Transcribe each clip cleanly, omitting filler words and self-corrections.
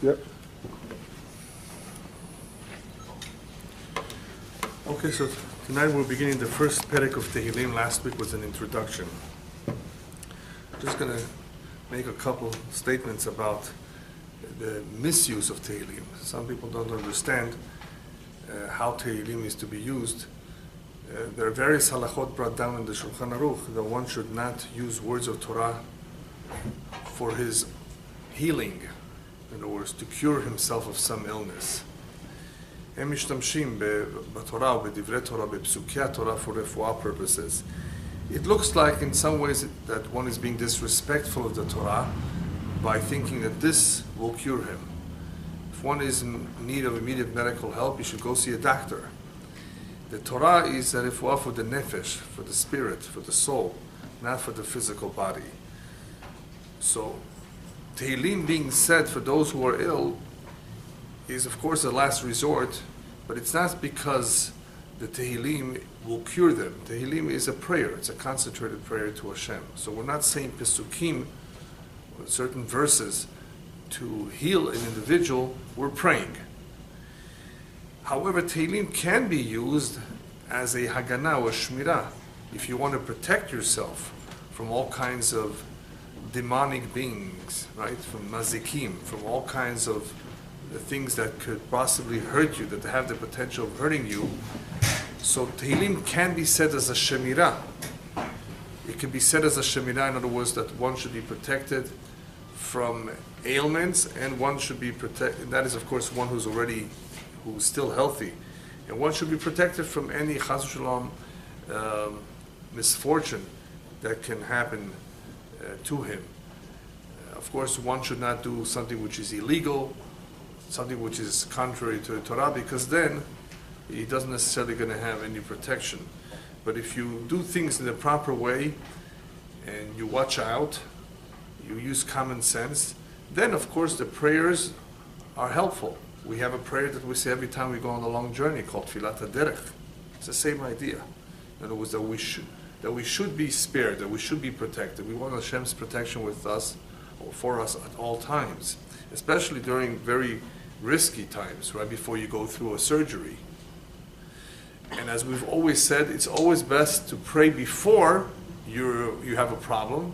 Yep. Okay, so tonight we're beginning the first perek of Tehilim. Last week was an introduction. I'm just going to make a couple statements about the misuse of Tehilim. Some people don't understand how Tehilim is to be used. There are various halachot brought down in the Shulchan Aruch that one should not use words of Torah for his healing, in other words, to cure himself of some illness. הם משתמשים בתורה ובדברי תורה, בפסוקי התורה for רפואה purposes. It looks like in some ways that one is being disrespectful of the Torah by thinking that this will cure him. If one is in need of immediate medical help, you should go see a doctor. The Torah is a refuah for the nefesh, for the spirit, for the soul, not for the physical body. So, Tehilim being said for those who are ill is of course a last resort, but it's not because the Tehilim will cure them. Tehilim is a prayer, it's a concentrated prayer to Hashem. So we're not saying Pesukim, or certain verses, to heal an individual, we're praying. However, Tehilim can be used as a Haganah or Shmirah, if you want to protect yourself from all kinds of demonic beings, right? From mazikim, from all kinds of things that could possibly hurt you, that have the potential of hurting you. So Tehilim can be said as a Shemirah. It can be said as a Shemirah, in other words, that one should be protected from ailments, and one should be protected, that is of course one who's still healthy, and one should be protected from any chas v'shalom misfortune that can happen to him. Of course, one should not do something which is illegal, something which is contrary to the Torah, because then he doesn't necessarily going to have any protection. But if you do things in the proper way, and you watch out, you use common sense, then of course the prayers are helpful. We have a prayer that we say every time we go on a long journey called Tfilat HaDerech. It's the same idea. In other words, that we should be spared, that we should be protected. We want Hashem's protection with us, or for us at all times, especially during very risky times, right before you go through a surgery. And as we've always said, it's always best to pray before you have a problem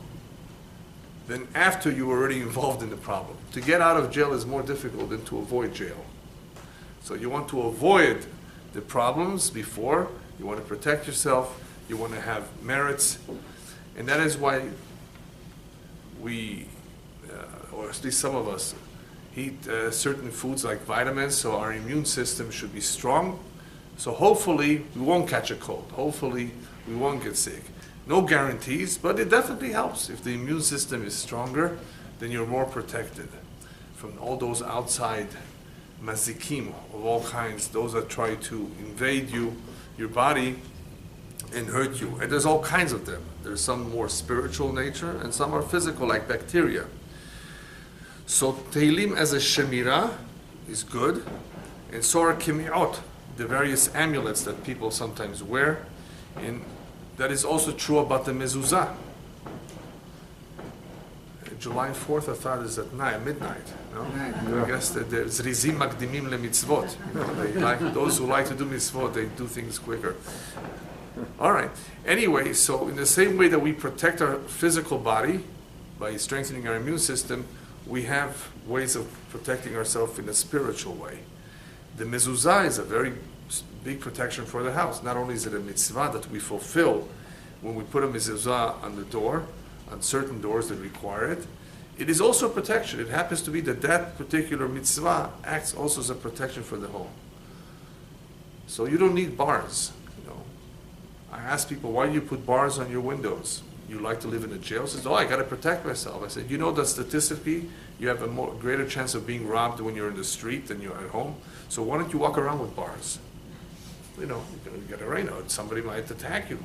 than after you're already involved in the problem. To get out of jail is more difficult than to avoid jail. So you want to avoid the problems before, you want to protect yourself, you want to have merits, and that is why we, or at least some of us, eat certain foods like vitamins, so our immune system should be strong. So hopefully we won't catch a cold. Hopefully we won't get sick. No guarantees, but it definitely helps. If the immune system is stronger, then you're more protected from all those outside mazikim of all kinds, those that try to invade your body, and hurt you. And there's all kinds of them. There's some more spiritual nature, and some are physical, like bacteria. So Tehilim as a Shemirah is good, and so are Kimiot, the various amulets that people sometimes wear, and that is also true about the mezuzah. July 4th, I thought, is at midnight. No? I guess that there's Zrizim Makdimim LeMitzvot. They like, those who like to do mitzvot, they do things quicker. All right. Anyway, so in the same way that we protect our physical body by strengthening our immune system, we have ways of protecting ourselves in a spiritual way. The mezuzah is a very big protection for the house. Not only is it a mitzvah that we fulfill when we put a mezuzah on the door, on certain doors that require it, it is also protection. It happens to be that that particular mitzvah acts also as a protection for the home. So you don't need bars. I ask people, why do you put bars on your windows? You like to live in a jail? Says, I got to protect myself. I said, you know that statistically you have a greater chance of being robbed when you're in the street than you're at home. So why don't you walk around with bars? You're going to get a rain out. Somebody might attack you.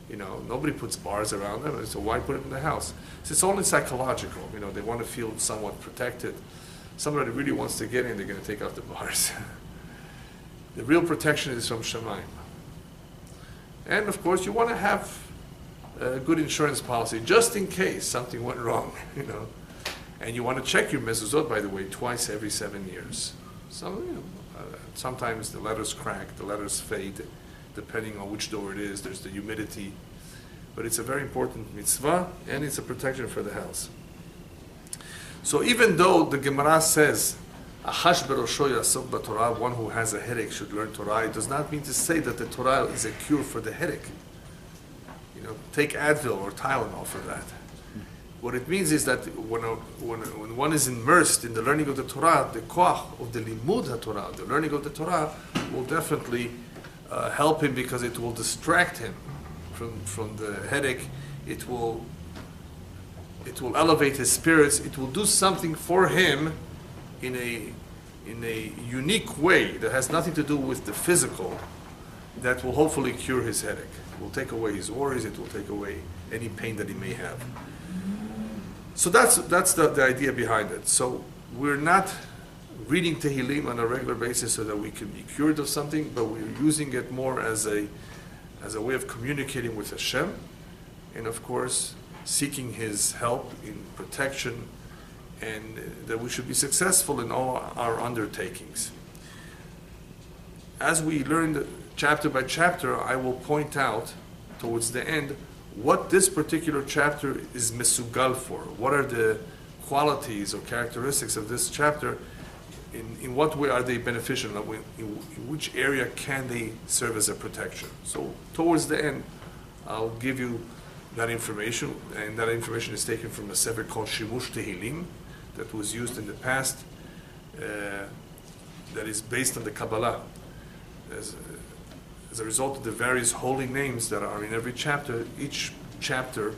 Nobody puts bars around them. So why put it in the house? So it's only psychological. They want to feel somewhat protected. Somebody really wants to get in, they're going to take out the bars. The real protection is from Shemaim. And of course, you want to have a good insurance policy just in case something went wrong, And you want to check your mezuzot, by the way, twice every 7 years. Sometimes the letters crack, the letters fade, depending on which door it is. There's the humidity. But it's a very important mitzvah, and it's a protection for the house. So even though the Gemara says, "Achash berosho yasok b'Torah," one who has a headache should learn Torah, it does not mean to say that the Torah is a cure for the headache. Take Advil or Tylenol for that. What it means is that when one is immersed in the learning of the Torah, the koach of the limud HaTorah, the learning of the Torah, will definitely help him, because it will distract him from the headache. It will elevate his spirits. It will do something for him in a unique way that has nothing to do with the physical, that will hopefully cure his headache. It will take away his worries. It will take away any pain that he may have. So that's the idea behind it. So we're not reading Tehilim on a regular basis so that we can be cured of something, but we're using it more as a way of communicating with Hashem, and of course seeking His help in protection, and that we should be successful in all our undertakings. As we learn chapter by chapter, I will point out towards the end what this particular chapter is mesugal for. What are the qualities or characteristics of this chapter? In what way are they beneficial? In which area can they serve as a protection? So towards the end, I'll give you that information, and that information is taken from a sefer called Shimush Tehilim that was used in the past, that is based on the Kabbalah. As a result of the various holy names that are in every chapter, each chapter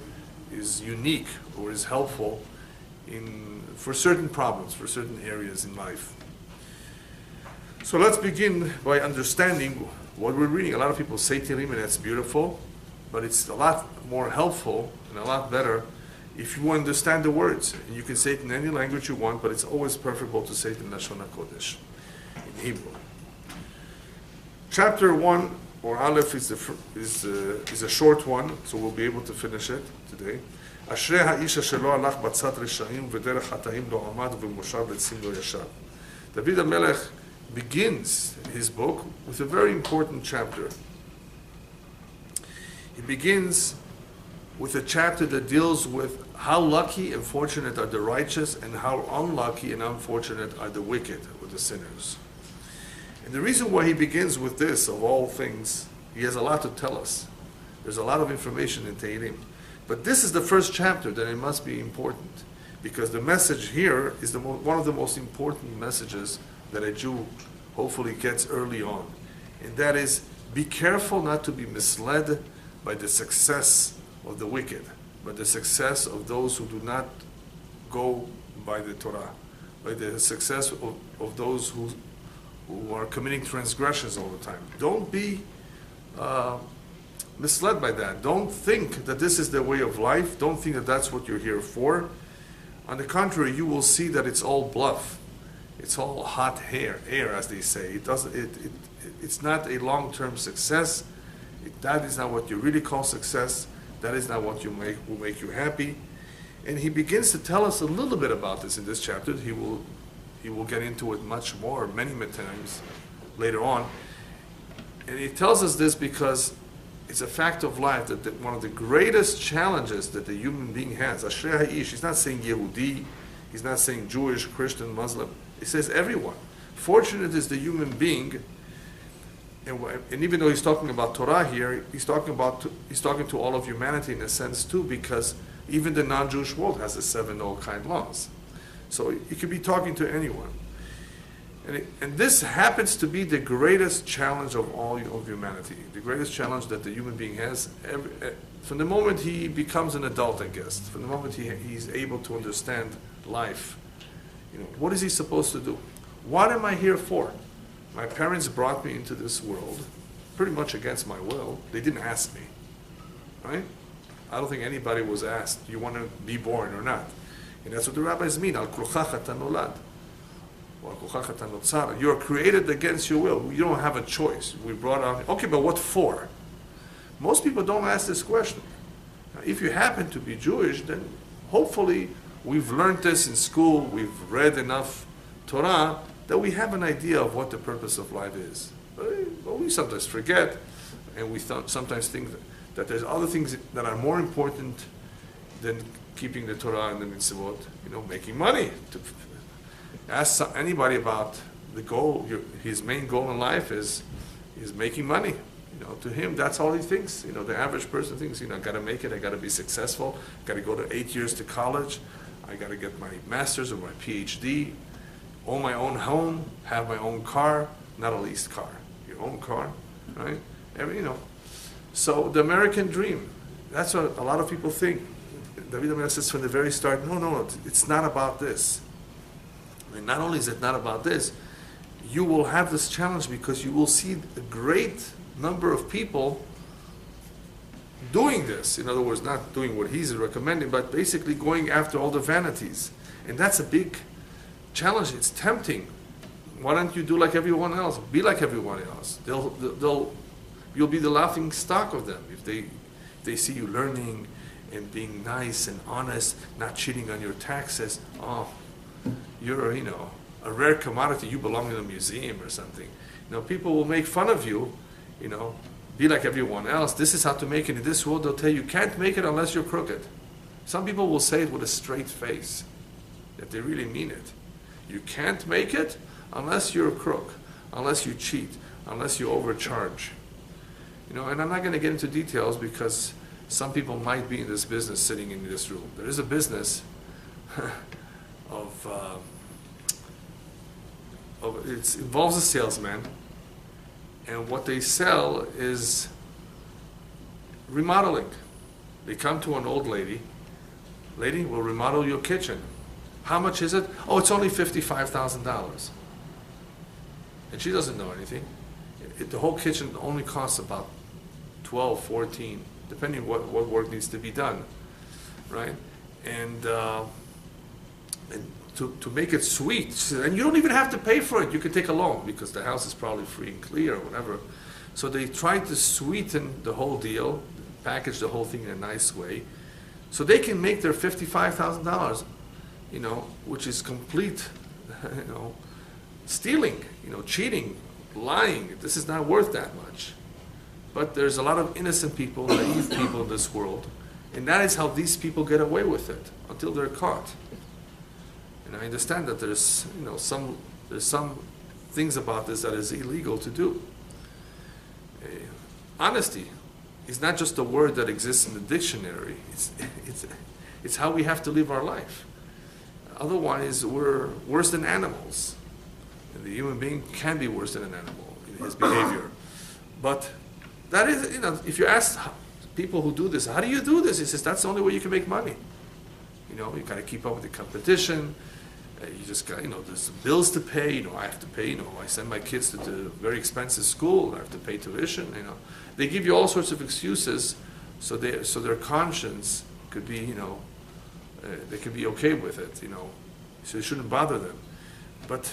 is unique or is helpful for certain problems, for certain areas in life. So let's begin by understanding what we're reading. A lot of people say Tehilim, and that's beautiful, but it's a lot more helpful and a lot better if you understand the words. And you can say it in any language you want, but it's always preferable to say it in Lashon HaKodesh, in Hebrew. Chapter 1, or Aleph, is a short one, so we'll be able to finish it today. אשרי האיש אשר לא הלך בצד רשעים ודרך חטאים לא עמד ובמושב לצים לא ישב. David HaMelech begins his book with a very important chapter. He begins with a chapter that deals with how lucky and fortunate are the righteous, and how unlucky and unfortunate are the wicked, or the sinners. And the reason why he begins with this, of all things, he has a lot to tell us. There's a lot of information in Tehilim. But this is the first chapter, that it must be important, because the message here is one of the most important messages that a Jew hopefully gets early on. And that is, be careful not to be misled by the success of the wicked, but the success of those who do not go by the Torah, by the success of those who are committing transgressions all the time. Don't be misled by that. Don't think that this is the way of life. Don't think that that's what you're here for. On the contrary, you will see that it's all bluff. It's all hot air, as they say. It's not a long-term success. That is not what you really call success. That is not what will make you happy. And he begins to tell us a little bit about this in this chapter. He will get into it much more, many times later on. And he tells us this because it's a fact of life that one of the greatest challenges that the human being has, Ashrei Ha'ish, he's not saying Yehudi, he's not saying Jewish, Christian, Muslim, he says everyone. Fortunate is the human being, and even though he's talking about Torah here, he's talking to all of humanity in a sense too, because even the non-Jewish world has the 7 no-kind laws. So he could be talking to anyone. And this happens to be the greatest challenge of all of humanity, the greatest challenge that the human being has. From the moment he becomes an adult, I guess, from the moment he's able to understand life, what is he supposed to do? What am I here for? My parents brought me into this world pretty much against my will. They didn't ask me, right? I don't think anybody was asked, do you want to be born or not? And that's what the rabbis mean, al kulchach ata nolad. You are created against your will. You don't have a choice. We brought out, okay, but what for? Most people don't ask this question. Now, if you happen to be Jewish, then hopefully we've learned this in school, we've read enough Torah, that we have an idea of what the purpose of life is. But we sometimes forget, and we sometimes think that there's other things that are more important than keeping the Torah and the mitzvot. Making money. Ask anybody about the goal. His main goal in life is making money. To him, that's all he thinks. The average person thinks, I got to make it, I got to be successful, got to go to 8 years to college, I got to get my master's or my PhD, own my own home, have my own car, not a leased car, your own car, right? So the American dream, that's what a lot of people think. David HaMelech says from the very start, no, it's not about this. Not only is it not about this, you will have this challenge because you will see a great number of people doing this. In other words, not doing what he's recommending, but basically going after all the vanities. And that's a big challenge. It's tempting. Why don't you do like everyone else? Be like everyone else. You'll be the laughing stock of them if they see you learning and being nice and honest, not cheating on your taxes. Oh, you're a rare commodity. You belong in a museum or something. People will make fun of you. Be like everyone else. This is how to make it in this world. They'll tell you can't make it unless you're crooked. Some people will say it with a straight face, that they really mean it. You can't make it unless you're a crook, unless you cheat, unless you overcharge. And I'm not going to get into details because some people might be in this business sitting in this room. There is a business it involves a salesman, and what they sell is remodeling. They come to an old lady, we'll remodel your kitchen. How much is it? Oh, it's only $55,000. And she doesn't know anything. The whole kitchen only costs about 12, 14, depending what work needs to be done, right? And to make it sweet, she said, and you don't even have to pay for it. You can take a loan because the house is probably free and clear or whatever. So they tried to sweeten the whole deal, package the whole thing in a nice way, so they can make their $55,000, which is complete, stealing, cheating, lying. This is not worth that much. But there's a lot of innocent people, naive people in this world, and that is how these people get away with it until they're caught. And I understand that there's some things about this that is illegal to do. Honesty is not just a word that exists in the dictionary. It's how we have to live our life. Otherwise, we're worse than animals. And the human being can be worse than an animal in his behavior. But that is, if you ask people who do this, how do you do this? He says, that's the only way you can make money. You got to keep up with the competition. You just got, there's bills to pay. I have to pay. I send my kids to the very expensive school. I have to pay tuition. They give you all sorts of excuses, so their conscience could be, they could be okay with it. So it shouldn't bother them. But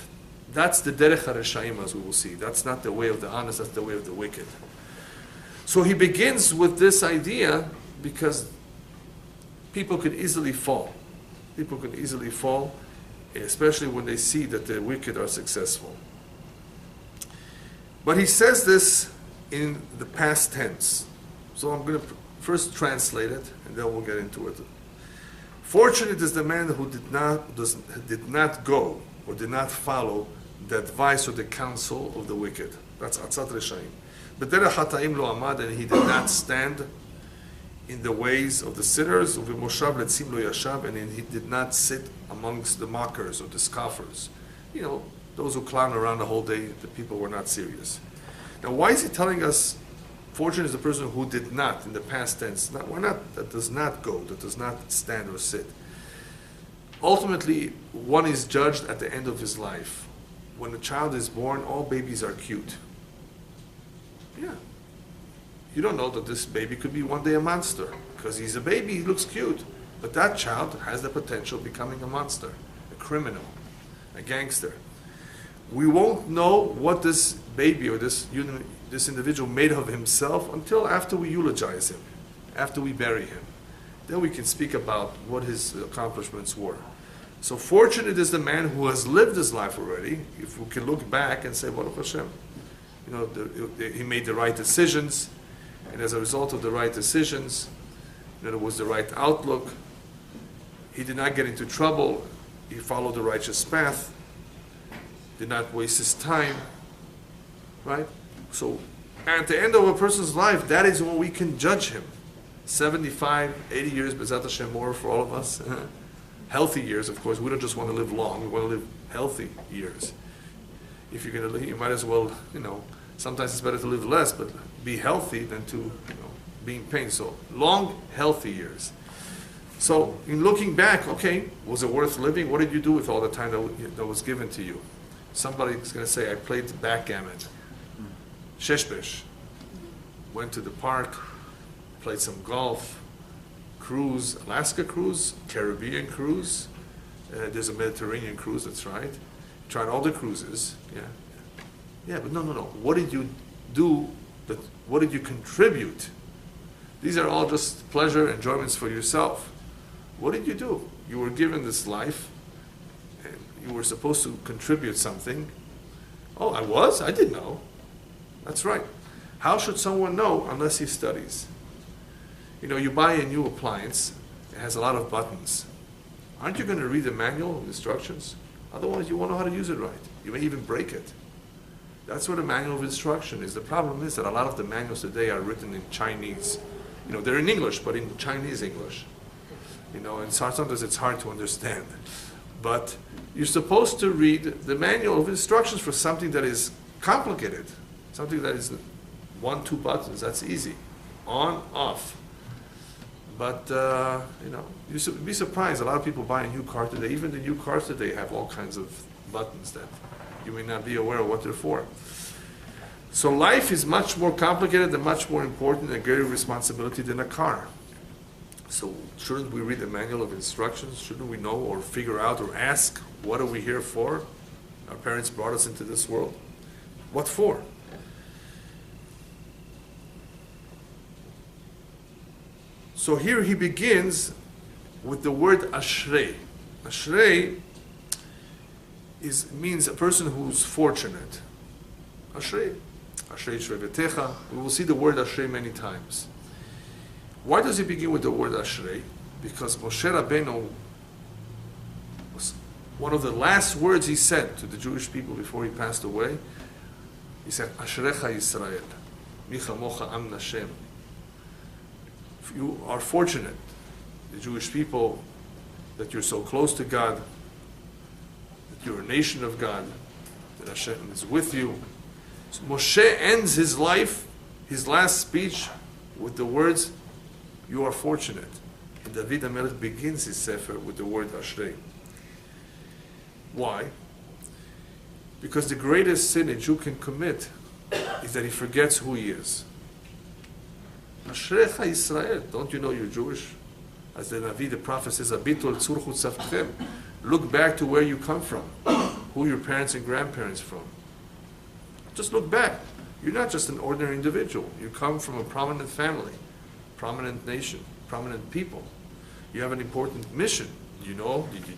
that's the derech hareshayim, as we will see. That's not the way of the honest. That's the way of the wicked. So he begins with this idea because people could easily fall. People could easily fall, especially when they see that the wicked are successful. But he says this in the past tense. So I'm going to first translate it, and then we'll get into it. Fortunate is the man who did not go or did not follow the advice or the counsel of the wicked. That's atzat reshaim. B'derech hataim lo amad, and he did not stand in the ways of the sinners, u'v'moshav letzim lo yashav, and he did not sit amongst the mockers or the scoffers. Those who clown around the whole day, the people who are not serious. Now, why is he telling us fortunate is the person who did not, in the past tense? That does not go, that does not stand or sit. Ultimately, one is judged at the end of his life. When a child is born, all babies are cute. Yeah. You don't know that this baby could be one day a monster. Because he's a baby, he looks cute. But that child has the potential of becoming a monster, a criminal, a gangster. We won't know what this baby or this individual made of himself until after we eulogize him, after we bury him. then we can speak about what his accomplishments were. So fortunate is the man who has lived his life already, if we can look back and say, Baruch Hashem, he made the right decisions, and as a result of the right decisions, it was the right outlook. He did not get into trouble. He followed the righteous path, did not waste his time, right? So at the end of a person's life, that is when we can judge him. 75, 80 years, B'ezrat Hashem, more for all of us. Healthy years, of course. We don't just want to live long. We want to live healthy years. If you're going to live, you might as well, sometimes it's better to live less, but be healthy than to, be in pain. So long, healthy years. So in looking back, okay, was it worth living? What did you do with all the time that was given to you? Somebody's going to say, I played backgammon. Sheshbesh. Went to the park, played some golf, cruise, Alaska cruise, Caribbean cruise. There's a Mediterranean cruise, that's right. Tried all the cruises, yeah, but no. What did you do? What did you contribute? These are all just pleasure, enjoyments for yourself. What did you do? You were given this life, and you were supposed to contribute something. Oh, I was? I didn't know. That's right. How should someone know unless he studies? You buy a new appliance, it has a lot of buttons. Aren't you going to read the manual of instructions? Otherwise, you won't know how to use it right. You may even break it. That's what a manual of instruction is. The problem is that a lot of the manuals today are written in Chinese. They're in English, but in Chinese English. And sometimes it's hard to understand. But you're supposed to read the manual of instructions for something that is complicated, something that is 1, 2 buttons. That's easy. On, off. But, you'd be surprised. A lot of people buy a new car today. Even the new cars today have all kinds of buttons that you may not be aware of what they're for. So life is much more complicated and much more important and greater responsibility than a car. So shouldn't we read the manual of instructions? Shouldn't we know or figure out or ask, what are we here for? Our parents brought us into this world. What for? So here he begins with the word ashrei. Ashrei means a person who's fortunate. Ashrei. Ashrei shrevetecha. We will see the word ashrei many times. Why does he begin with the word ashrei? Because Moshe Rabbeinu, one of the last words he said to the Jewish people before he passed away, he said, Ashrecha Yisrael, mi chamocha am Hashem. You are fortunate, the Jewish people, that you're so close to God, that you're a nation of God, that Hashem is with you. So Moshe ends his life, his last speech, with the words, you are fortunate. And David HaMelech begins his sefer with the word Ashrei. Why? Because the greatest sin a Jew can commit is that he forgets who he is. Ashrecha Yisrael, don't you know you're Jewish? As the Navi, the prophet says, Abitul tzurchu tzavtchem. Look back to where you come from, who your parents and grandparents from. Just look back. You're not just an ordinary individual. You come from a prominent family, prominent nation, prominent people. You have an important mission. Did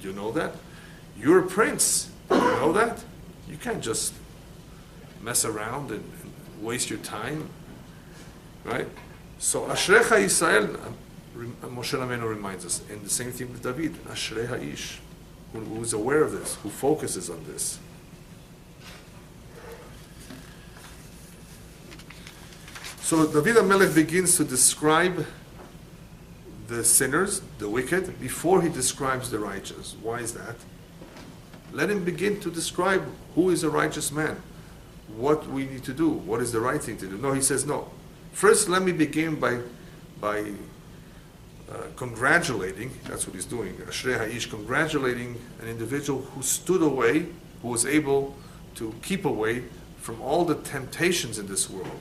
you know that? You're a prince. Did you know that? You can't just mess around and waste your time, right? So Ashrecha Yisrael, Moshe Rabbeinu reminds us, and the same thing with David, Ashrei Ha'ish, who is aware of this, who focuses on this. So David HaMelech begins to describe the sinners, the wicked, before he describes the righteous. Why is that? Let him begin to describe who is a righteous man, what we need to do, what is the right thing to do. No, he says no. First, let me begin by congratulating, that's what he's doing, Ashrei Ha'ish, congratulating an individual who stood away, who was able to keep away from all the temptations in this world,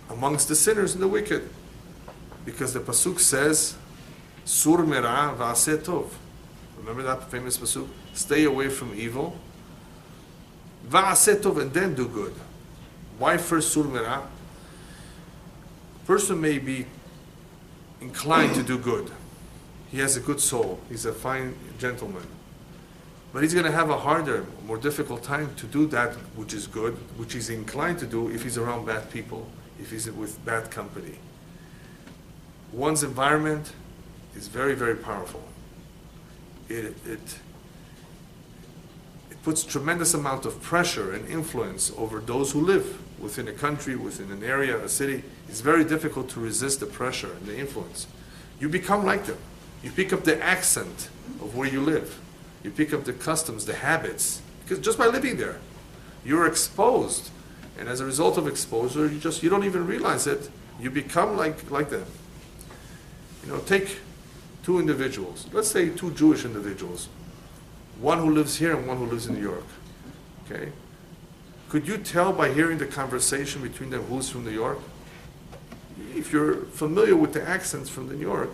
amongst the sinners and the wicked. Because the Pasuk says, Sur mera va'aseh tov. Remember that famous Pasuk? Stay away from evil. Va'aseh tov, and then do good. Why first Sur mera? A person may be inclined to do good. He has a good soul. He's a fine gentleman. But he's going to have a harder, more difficult time to do that which is good, which he's inclined to do if he's around bad people, if he's with bad company. One's environment is very, very powerful. It puts tremendous amount of pressure and influence over those who live within a country, within an area, a city. It's very difficult to resist the pressure and the influence. You become like them. You pick up the accent of where you live. You pick up the customs, the habits, because just by living there, you're exposed. And as a result of exposure, you don't even realize it. You become like them. You know, take two individuals. Let's say two Jewish individuals. One who lives here and one who lives in New York. Okay? Could you tell by hearing the conversation between them who's from New York? If you're familiar with the accents from New York,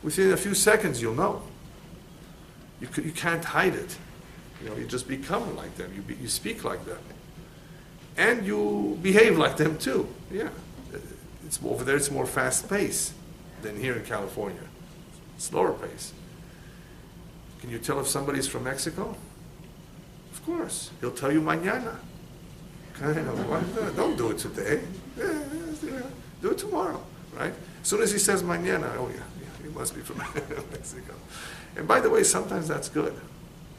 within a few seconds you'll know. You can't hide it. You know, you just become like them. You speak like them. And you behave like them too. Yeah. It's over there, it's more fast paced than here in California. Slower pace. Can you tell if somebody's from Mexico? Of course. He'll tell you mañana. Kind of, don't do it today. Do it tomorrow, right? As soon as he says mañana, oh yeah, he must be from Mexico. And by the way, sometimes that's good.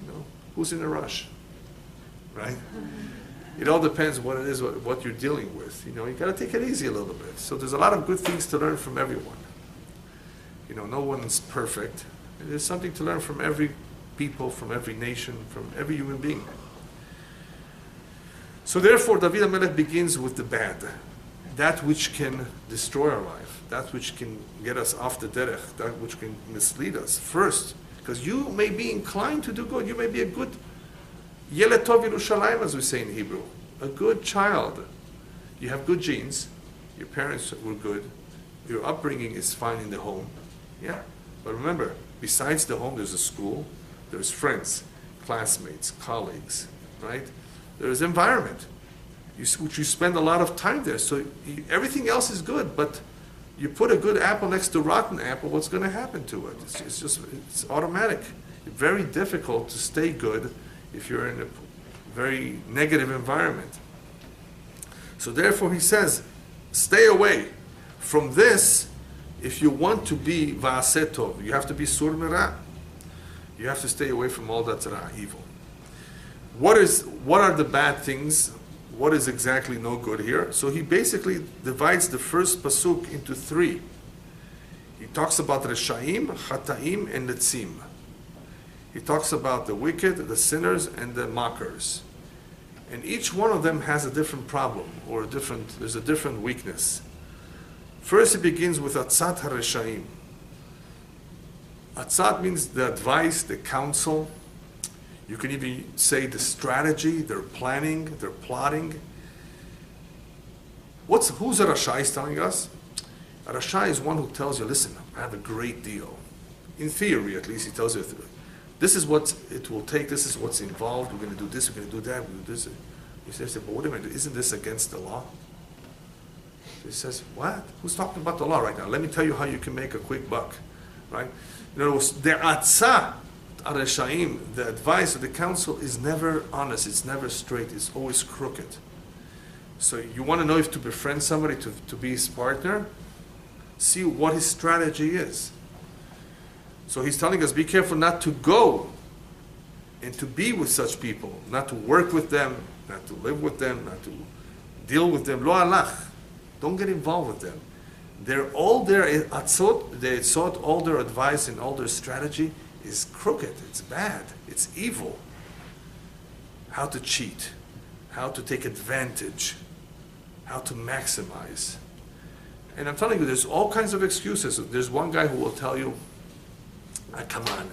You know, who's in a rush, right? It all depends what it is, what you're dealing with. You know, you got to take it easy a little bit. So there's a lot of good things to learn from everyone. You know, no one's perfect. There's something to learn from every people, from every nation, from every human being. So therefore, David HaMelech begins with the bad, that which can destroy our life, that which can get us off the derech, that which can mislead us first. Because you may be inclined to do good. You may be a good Yeled Tov Yerushalayim, as we say in Hebrew, a good child. You have good genes. Your parents were good. Your upbringing is fine in the home. Yeah. But remember, besides the home, there's a school, there's friends, classmates, colleagues, right? There's environment, which you spend a lot of time there. So everything else is good, but you put a good apple next to rotten apple, what's going to happen to it? It's automatic. It's very difficult to stay good if you're in a very negative environment. So therefore he says, stay away from this. If you want to be va'aseh tov, you have to be sur merah. You have to stay away from all that's ra, evil. What are the bad things? What is exactly no good here? So he basically divides the first pasuk into three. He talks about reshaim, chataim, and netzim. He talks about the wicked, the sinners, and the mockers. And each one of them has a different problem, or there's a different weakness. First, it begins with atzat hareshaim. Atzat means the advice, the counsel. You can even say the strategy, they're planning, they're plotting. Who's a Rasha is telling us? A Rasha is one who tells you, listen, I have a great deal. In theory, at least, he tells you, this is what it will take, this is what's involved, we're going to do this, we're going to do that, we're going to do this. He says, but wait a minute, isn't this against the law? He says, what? Who's talking about the law right now? Let me tell you how you can make a quick buck, right? In other words, the atzah, Areshaim, the advice of the counsel is never honest, it's never straight, it's always crooked. So you want to know if to befriend somebody, to be his partner, see what his strategy is. So he's telling us, be careful not to go and to be with such people, not to work with them, not to live with them, not to deal with them. Lo alach. Don't get involved with them. They're all their atzot, they sought all their advice and all their strategy is crooked, it's bad, it's evil. How to cheat, how to take advantage, how to maximize. And I'm telling you, there's all kinds of excuses. There's one guy who will tell you, come on,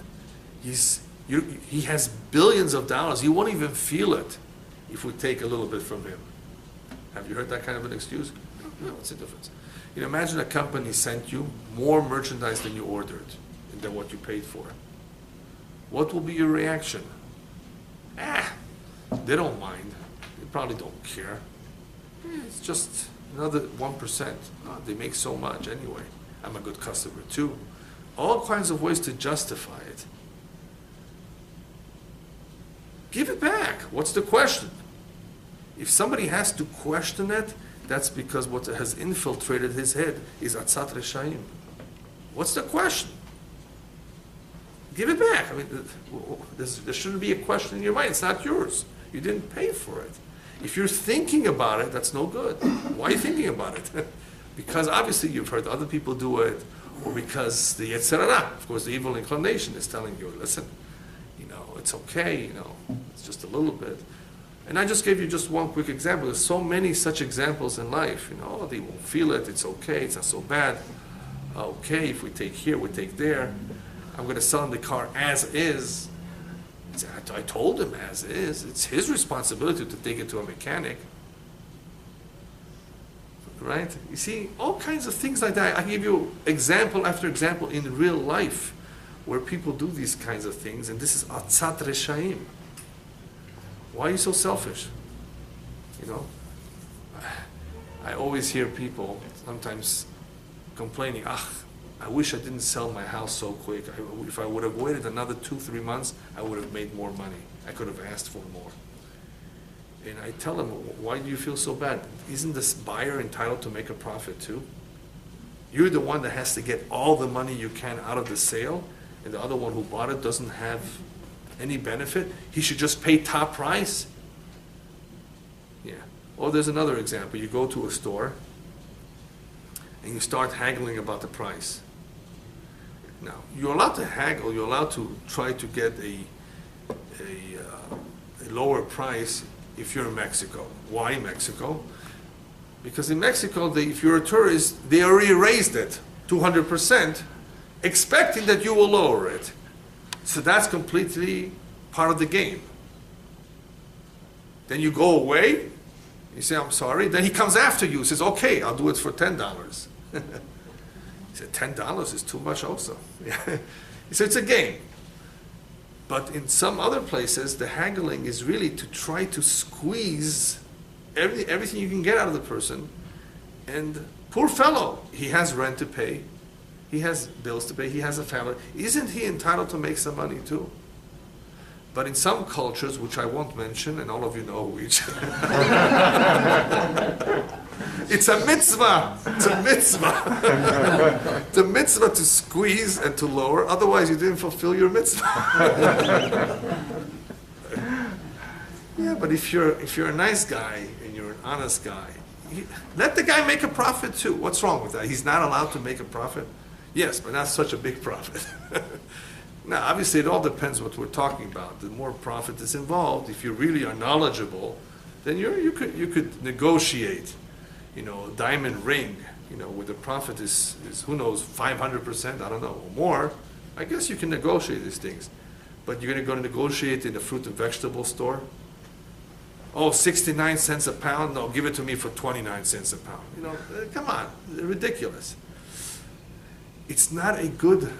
he has billions of dollars, he won't even feel it if we take a little bit from him. Have you heard that kind of an excuse? No, what's the difference? You know, imagine a company sent you more merchandise than you ordered and than what you paid for. What will be your reaction? They don't mind. They probably don't care. It's just another 1%. They make so much anyway. I'm a good customer too. All kinds of ways to justify it. Give it back. What's the question? If somebody has to question it, that's because what has infiltrated his head is atzat reshaim. What's the question? Give it back. I mean, there shouldn't be a question in your mind. It's not yours. You didn't pay for it. If you're thinking about it, that's no good. Why are you thinking about it? Because obviously you've heard other people do it, or because the Yetzer Hara, of course, the evil inclination is telling you, listen, it's okay, it's just a little bit. And I just gave you just one quick example. There's so many such examples in life. They won't feel it, it's okay, it's not so bad. Okay, if we take here, we take there. I'm going to sell him the car as is. I told him as is. It's his responsibility to take it to a mechanic. Right? You see, all kinds of things like that. I give you example after example in real life where people do these kinds of things, and this is atzat reshaim. Why are you so selfish? I always hear people sometimes complaining, I wish I didn't sell my house so quick. If I would have waited another 2-3 months, I would have made more money. I could have asked for more. And I tell them, why do you feel so bad? Isn't this buyer entitled to make a profit too? You're the one that has to get all the money you can out of the sale, and the other one who bought it doesn't have any benefit. He should just pay top price. Yeah. Or there's another example. You go to a store and you start haggling about the price. Now, you're allowed to haggle, you're allowed to try to get a lower price if you're in Mexico. Why Mexico? Because in Mexico, if you're a tourist, they already raised it 200%, expecting that you will lower it. So that's completely part of the game. Then you go away, you say, I'm sorry, then he comes after you, says, okay, I'll do it for $10. He said, $10 is too much also. He said, it's a game. But in some other places, the haggling is really to try to squeeze everything you can get out of the person. And poor fellow, he has rent to pay, he has bills to pay, he has a family. Isn't he entitled to make some money too? But in some cultures, which I won't mention, and all of you know which, it's a mitzvah. It's a mitzvah. It's a mitzvah to squeeze and to lower. Otherwise, you didn't fulfill your mitzvah. Yeah, but if you're a nice guy and you're an honest guy, let the guy make a profit too. What's wrong with that? He's not allowed to make a profit? Yes, but not such a big profit. Now, obviously, it all depends what we're talking about. The more profit is involved, if you really are knowledgeable, then you could negotiate, a diamond ring, where the profit is who knows, 500%, I don't know, or more. I guess you can negotiate these things. But you're going to go negotiate in the fruit and vegetable store? Oh, 69 cents a pound? No, give it to me for 29 cents a pound. Come on, ridiculous. It's not a good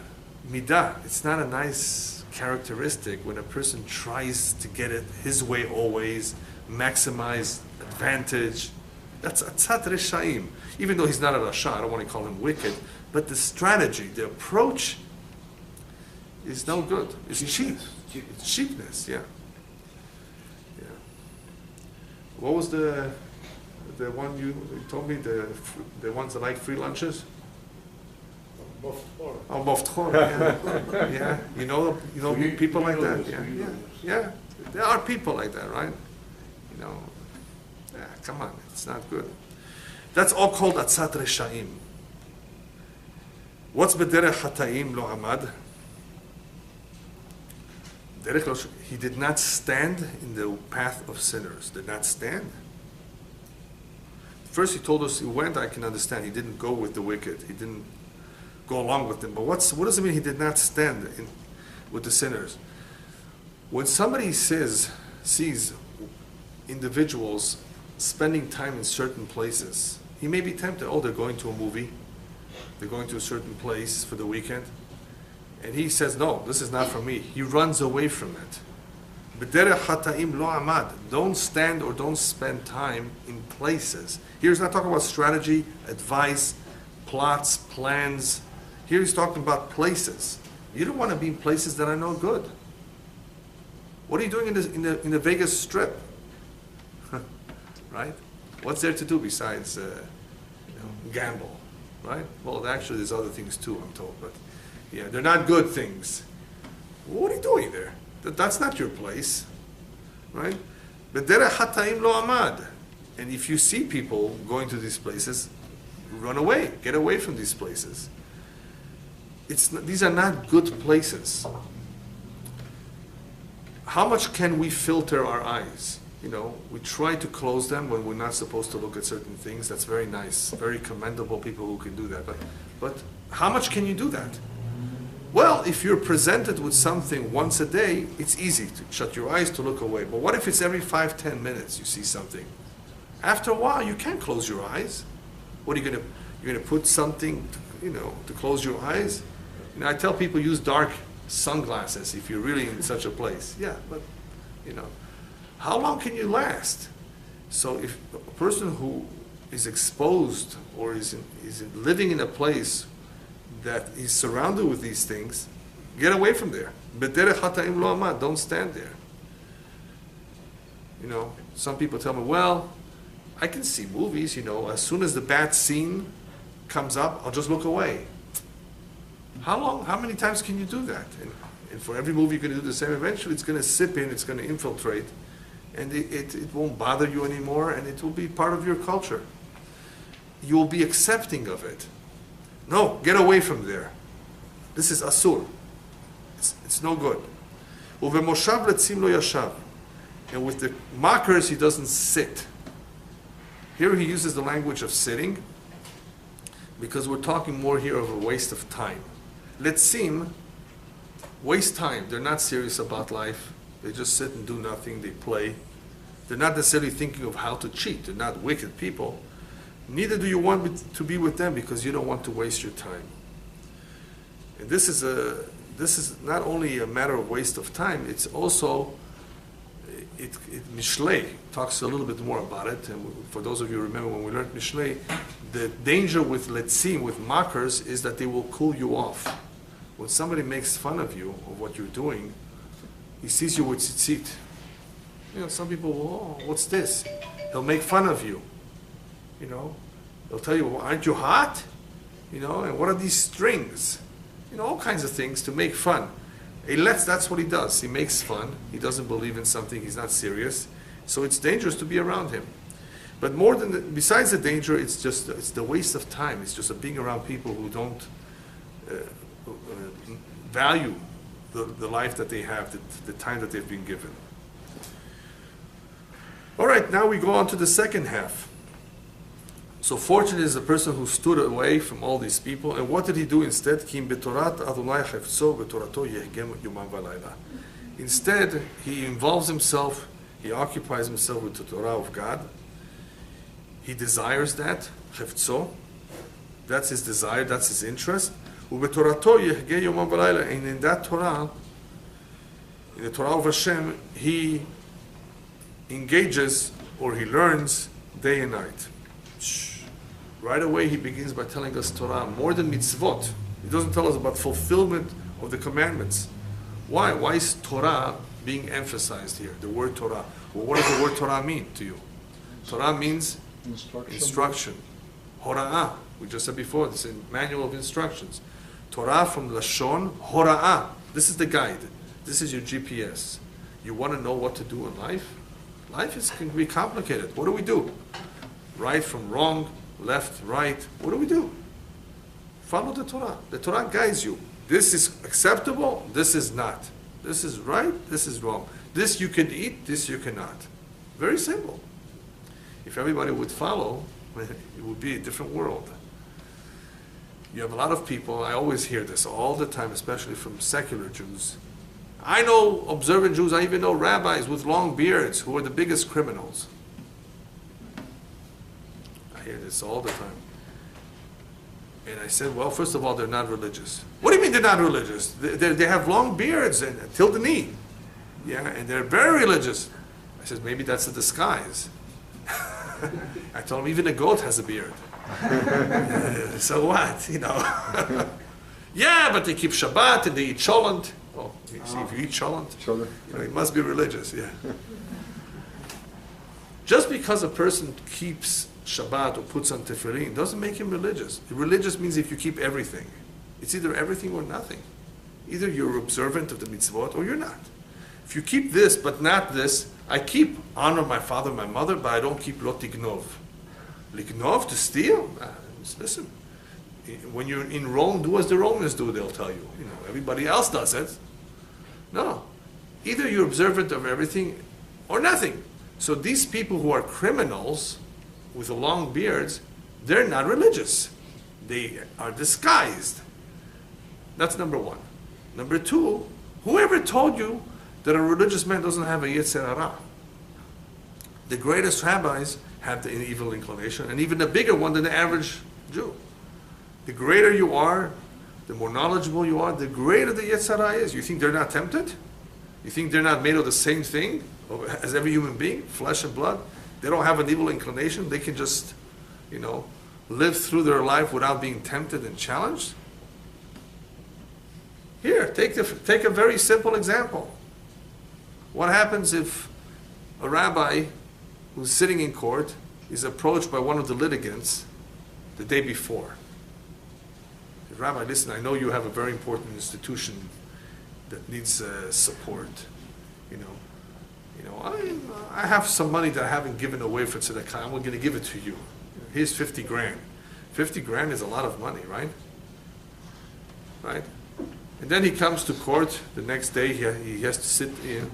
midah. It's not a nice characteristic when a person tries to get it his way always, maximize advantage. That's atzat reshaim. Even though he's not a rasha, I don't want to call him wicked, but the strategy, the approach is no good. It's cheap. It's cheapness, yeah. What was the one you told me, the ones that like free lunches? Oh, moftchor. Yeah. Yeah. You know people like that. Yeah. There are people like that, right? Come on, it's not good. That's all called atzat reshaim. What's b'derech hataim lo amad? He did not stand in the path of sinners. Did not stand. First he told us he went, I can understand. He didn't go with the wicked. He didn't go along with them. But what does it mean he did not stand with the sinners? When somebody sees individuals spending time in certain places, he may be tempted. Oh, they're going to a movie. They're going to a certain place for the weekend. And he says, no, this is not for me. He runs away from it. B'derech hataim lo amad. Don't stand or don't spend time in places. Here's not talking about strategy, advice, plots, plans. Here he's talking about places. You don't want to be in places that are no good. What are you doing in the Vegas Strip? Right? What's there to do besides gamble? Right? Well, actually, there's other things too, I'm told. But yeah, they're not good things. What are you doing there? That's not your place. Right? B'derech hata'im lo amad. And if you see people going to these places, run away. Get away from these places. These are not good places. How much can we filter our eyes? You know, we try to close them when we're not supposed to look at certain things. That's very nice, very commendable people who can do that. But how much can you do that? Well, if you're presented with something once a day, it's easy to shut your eyes to look away. But what if it's every 5-10 minutes you see something? After a while, you can't close your eyes. What are you going to put something, to close your eyes? I tell people use dark sunglasses if you're really in such a place. Yeah, but how long can you last? So if a person who is exposed or is living in a place that is surrounded with these things, get away from there. B'derech hata'im lo amad, don't stand there. Some people tell me, well, I can see movies, as soon as the bad scene comes up, I'll just look away. How many times can you do that? And for every movie you're going to do the same. Eventually it's going to sip in, it's going to infiltrate, and it won't bother you anymore, and it will be part of your culture. You will be accepting of it. No, get away from there. This is asur. It's no good. Uvemoshav letzim lo yashav. And with the mockers he doesn't sit. Here he uses the language of sitting, because we're talking more here of a waste of time. Letzim waste time. They're not serious about life. They just sit and do nothing. They play. They're not necessarily thinking of how to cheat. They're not wicked people. Neither do you want to be with them, because you don't want to waste your time. And this is not only a matter of waste of time, it's also, Mishlei talks a little bit more about it. And for those of you who remember when we learned Mishlei, the danger with letzim, with mockers, is that they will cool you off. When somebody makes fun of you, of what you're doing, he sees you with tzitzit. Some people will, oh, what's this? They'll make fun of you. They'll tell you, well, aren't you hot? And what are these strings? All kinds of things to make fun. That's what he does. He makes fun. He doesn't believe in something. He's not serious. So it's dangerous to be around him. But besides the danger, it's the waste of time. It's just being around people who don't value the life that they have, the time that they've been given. All right, now we go on to the second half. So fortunate is the person who stood away from all these people. And what did he do instead? Instead, he involves himself, he occupies himself with the Torah of God. He desires that, chefzo. That's his desire, that's his interest. And in that Torah, in the Torah of Hashem, he engages or he learns day and night. Right away he begins by telling us Torah, more than mitzvot. He doesn't tell us about fulfillment of the commandments. Why? Why is Torah being emphasized here? The word Torah. Well, what does the word Torah mean to you? Torah means instruction. Hora'ah. We just said before, this is a manual of instructions. Torah from Lashon, Hora'ah. This is the guide. This is your GPS. You want to know what to do in life? Life can be complicated. What do? Right from wrong, left, right. What do? Follow the Torah. The Torah guides you. This is acceptable, this is not. This is right, this is wrong. This you can eat, this you cannot. Very simple. If everybody would follow, it would be a different world. You have a lot of people, I always hear this all the time, especially from secular Jews. I know observant Jews, I even know rabbis with long beards who are the biggest criminals. I hear this all the time. And I said, well, first of all, they're not religious. What do you mean they're not religious? They have long beards and till the knee. Yeah, and they're very religious. I said, maybe that's a disguise. I told him even a goat has a beard. So what, Yeah, but they keep Shabbat and they eat cholent. Oh, you see, if you eat cholent, it must be religious, yeah. Just because a person keeps Shabbat or puts on tefillin doesn't make him religious. Religious means if you keep everything. It's either everything or nothing. Either you're observant of the mitzvot or you're not. If you keep this but not this, I keep honor my father, my mother, but I don't keep lo tignov. Lignov, to steal? Listen, when you're in Rome, do as the Romans do, they'll tell you. Everybody else does it. No. Either you're observant of everything or nothing. So these people who are criminals with the long beards, they're not religious. They are disguised. That's number one. Number two, whoever told you that a religious man doesn't have a Yetzer Hara? The greatest rabbis have the evil inclination, and even a bigger one than the average Jew. The greater you are, the more knowledgeable you are, the greater the Yetzer Hara is. You think they're not tempted? You think they're not made of the same thing as every human being, flesh and blood? They don't have an evil inclination. They can just, live through their life without being tempted and challenged. Here, take a very simple example. What happens if a rabbi who's sitting in court is approached by one of the litigants the day before? Rabbi, listen, I know you have a very important institution that needs support. I have some money that I haven't given away for tzedakah. I'm going to give it to you. Here's 50 grand. 50 grand is a lot of money, right? Right? And then he comes to court the next day. He has to sit in.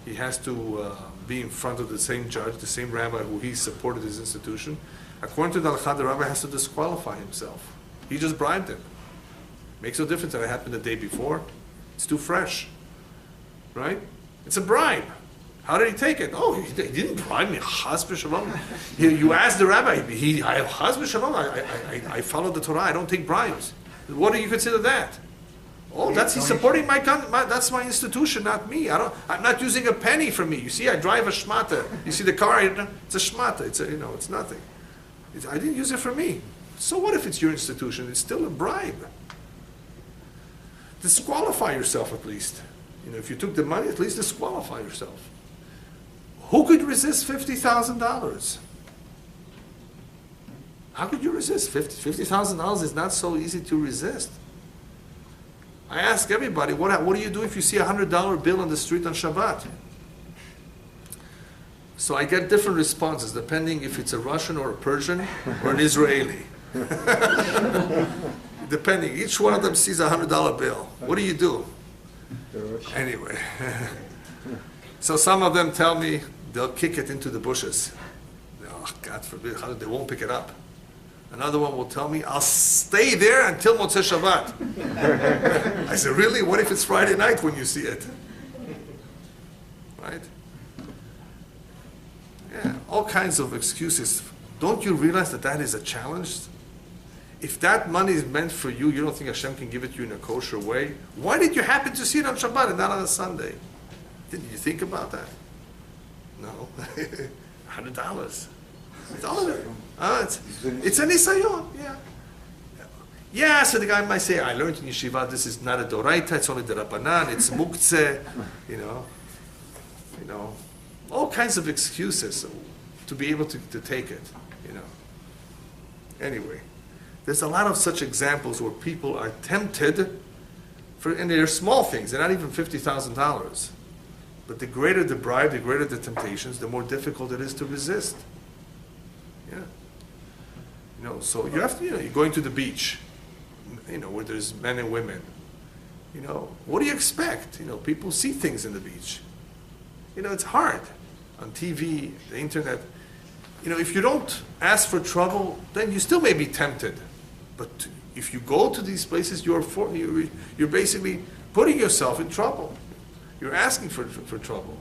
He has to be in front of the same judge, the same rabbi who he supported his institution. According to the halakha, the rabbi has to disqualify himself. He just bribed him. Makes no difference that it happened the day before. It's too fresh, right? It's a bribe. How did he take it? Oh, he didn't bribe me. Chas v'shalom. You asked the rabbi. Chas v'shalom. I follow the Torah. I don't take bribes. What do you consider that? Oh, he's supporting that's my institution, not me. I'm not using a penny from me. You see, I drive a shmata. You see the car? It's a shmata. It's nothing. I didn't use it for me. So what if it's your institution? It's still a bribe. Disqualify yourself at least. If you took the money, at least disqualify yourself. Who could resist $50,000? How could you resist? $50,000 is not so easy to resist. I ask everybody, what do you do if you see a $100 bill on the street on Shabbat? So I get different responses depending if it's a Russian or a Persian or an Israeli. Depending, each one of them sees a $100 bill. What do you do? Anyway, so some of them tell me they'll kick it into the bushes. Oh, God forbid, they won't pick it up. Another one will tell me, I'll stay there until Motzei Shabbat. I said, really? What if it's Friday night when you see it? Right? Yeah, all kinds of excuses. Don't you realize that is a challenge? If that money is meant for you, you don't think Hashem can give it to you in a kosher way? Why did you happen to see it on Shabbat and not on a Sunday? Didn't you think about that? No. $100. It's all of it. It's a nisayon, yeah. Yeah, so the guy might say, I learned in yeshiva, this is not a doraita, it's only the rabbanan, it's muktzeh, all kinds of excuses to be able to take it, Anyway, there's a lot of such examples where people are tempted, and they're small things, they're not even $50,000. But the greater the bribe, the greater the temptations, the more difficult it is to resist. Yeah. So you have to, you're going to the beach, where there's men and women. What do you expect? People see things in the beach. It's hard. On TV, the internet. If you don't ask for trouble, then you still may be tempted. But if you go to these places, you're basically putting yourself in trouble. You're asking for trouble.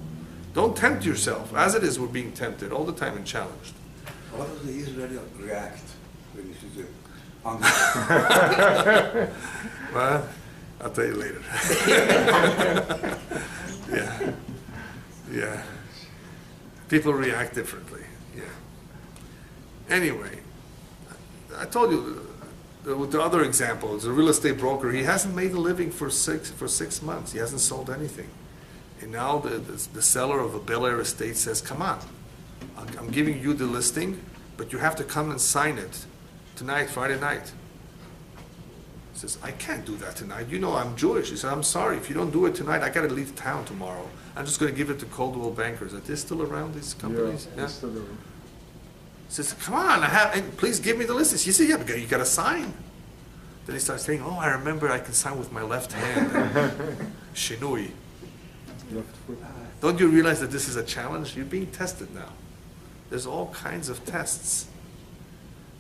Don't tempt yourself. As it is, we're being tempted all the time and challenged. How does the Israeli react when you see the Well, I'll tell you later. Yeah. People react differently. Yeah. Anyway, I told you, with the other example, is a real estate broker. He hasn't made a living for 6 months. He hasn't sold anything. And now the seller of a Bel Air estate says, come on, I'm giving you the listing, but you have to come and sign it tonight, Friday night. He says, I can't do that tonight. You know I'm Jewish. He said, I'm sorry. If you don't do it tonight, I got to leave town tomorrow. I'm just going to give it to Coldwell Bankers. Are they still around, these companies? Yeah, they're still around. He says, come on, and please give me the list. He said, yeah, but you got to sign. Then he starts saying, oh, I remember I can sign with my left hand. Shinui. Left foot. Don't you realize that this is a challenge? You're being tested now. There's all kinds of tests.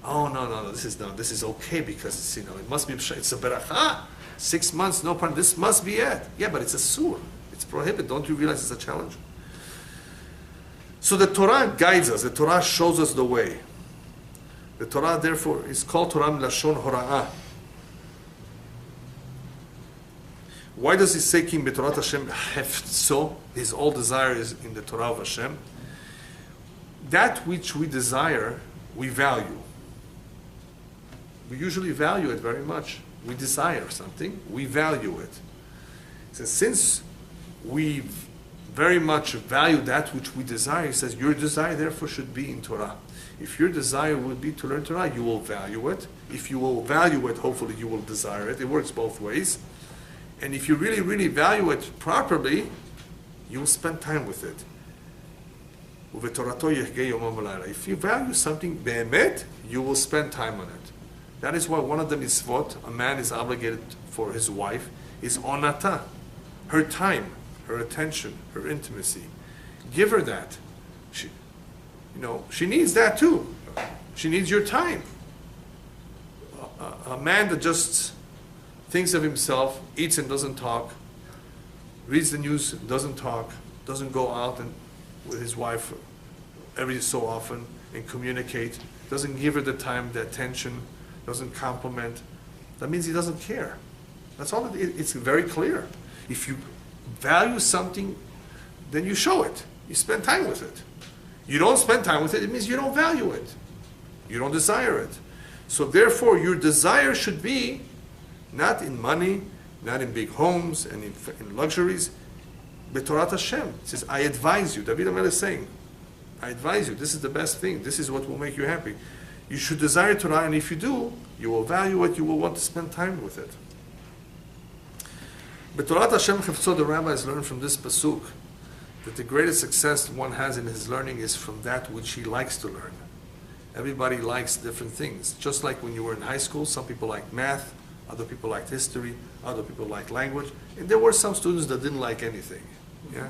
Oh, no, this is okay because it's, it must be, it's a beracha. 6 months, no problem, this must be it. Yeah, but it's a sur. It's prohibited. Don't you realize it's a challenge? So the Torah guides us. The Torah shows us the way. The Torah, therefore, is called Torah Lashon Hora'ah. Why does he say, Kim b'Torah Hashem heftso? His all desire is in the Torah of Hashem. That which we desire, we value. We usually value it very much. We desire something, we value it. So since we very much value that which we desire, he says, your desire therefore should be in Torah. If your desire would be to learn Torah, you will value it. If you will value it, hopefully you will desire it. It works both ways. And if you really, really value it properly, you will spend time with it. If you value something be'emet, you will spend time on it. That is why one of the mitzvot a man is obligated for his wife is onata, her time, her attention, her intimacy. Give her that. She needs that too. She needs your time. A man that just thinks of himself, eats and doesn't talk, reads the news, doesn't talk, doesn't go out and with his wife every so often and communicate, doesn't give her the time, the attention, doesn't compliment, that means he doesn't care. That's all. It's very clear. If you value something, then you show it. You spend time with it. You don't spend time with it, it means you don't value it. You don't desire it. So therefore, your desire should be not in money, not in big homes and in luxuries, but Torah Hashem. It says, I advise you. David HaMelech is saying, I advise you. This is the best thing. This is what will make you happy. You should desire Torah, and if you do, you will value it, you will want to spend time with it. But Torah Hashem Chafetzo, the rabbis learned from this pasuk that the greatest success one has in his learning is from that which he likes to learn. Everybody likes different things. Just like when you were in high school, some people liked math, other people liked history, other people liked language, and there were some students that didn't like anything. Yeah,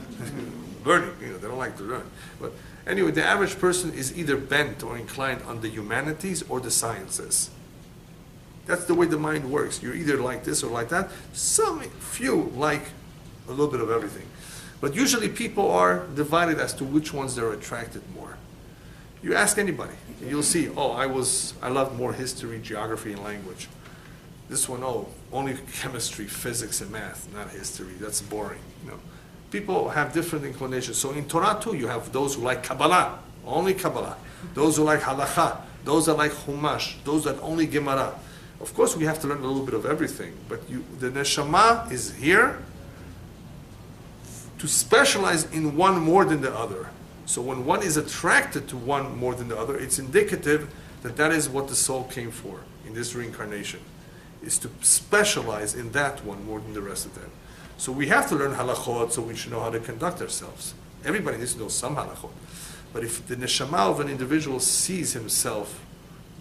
learning, they don't like to learn. But anyway, the average person is either bent or inclined on the humanities or the sciences. That's the way the mind works. You're either like this or like that. Some few like a little bit of everything. But usually people are divided as to which ones they're attracted more. You ask anybody, you'll see, I love more history, geography, and language. This one, only chemistry, physics, and math, not history. That's boring. People have different inclinations. So in Torah too, you have those who like Kabbalah, only Kabbalah. Those who like Halakha, those that like Chumash, those that only Gemara. Of course, we have to learn a little bit of everything. But the neshama is here to specialize in one more than the other. So when one is attracted to one more than the other, it's indicative that that is what the soul came for in this reincarnation, is to specialize in that one more than the rest of them. So we have to learn halachot so we should know how to conduct ourselves. Everybody needs to know some halachot. But if the neshama of an individual sees himself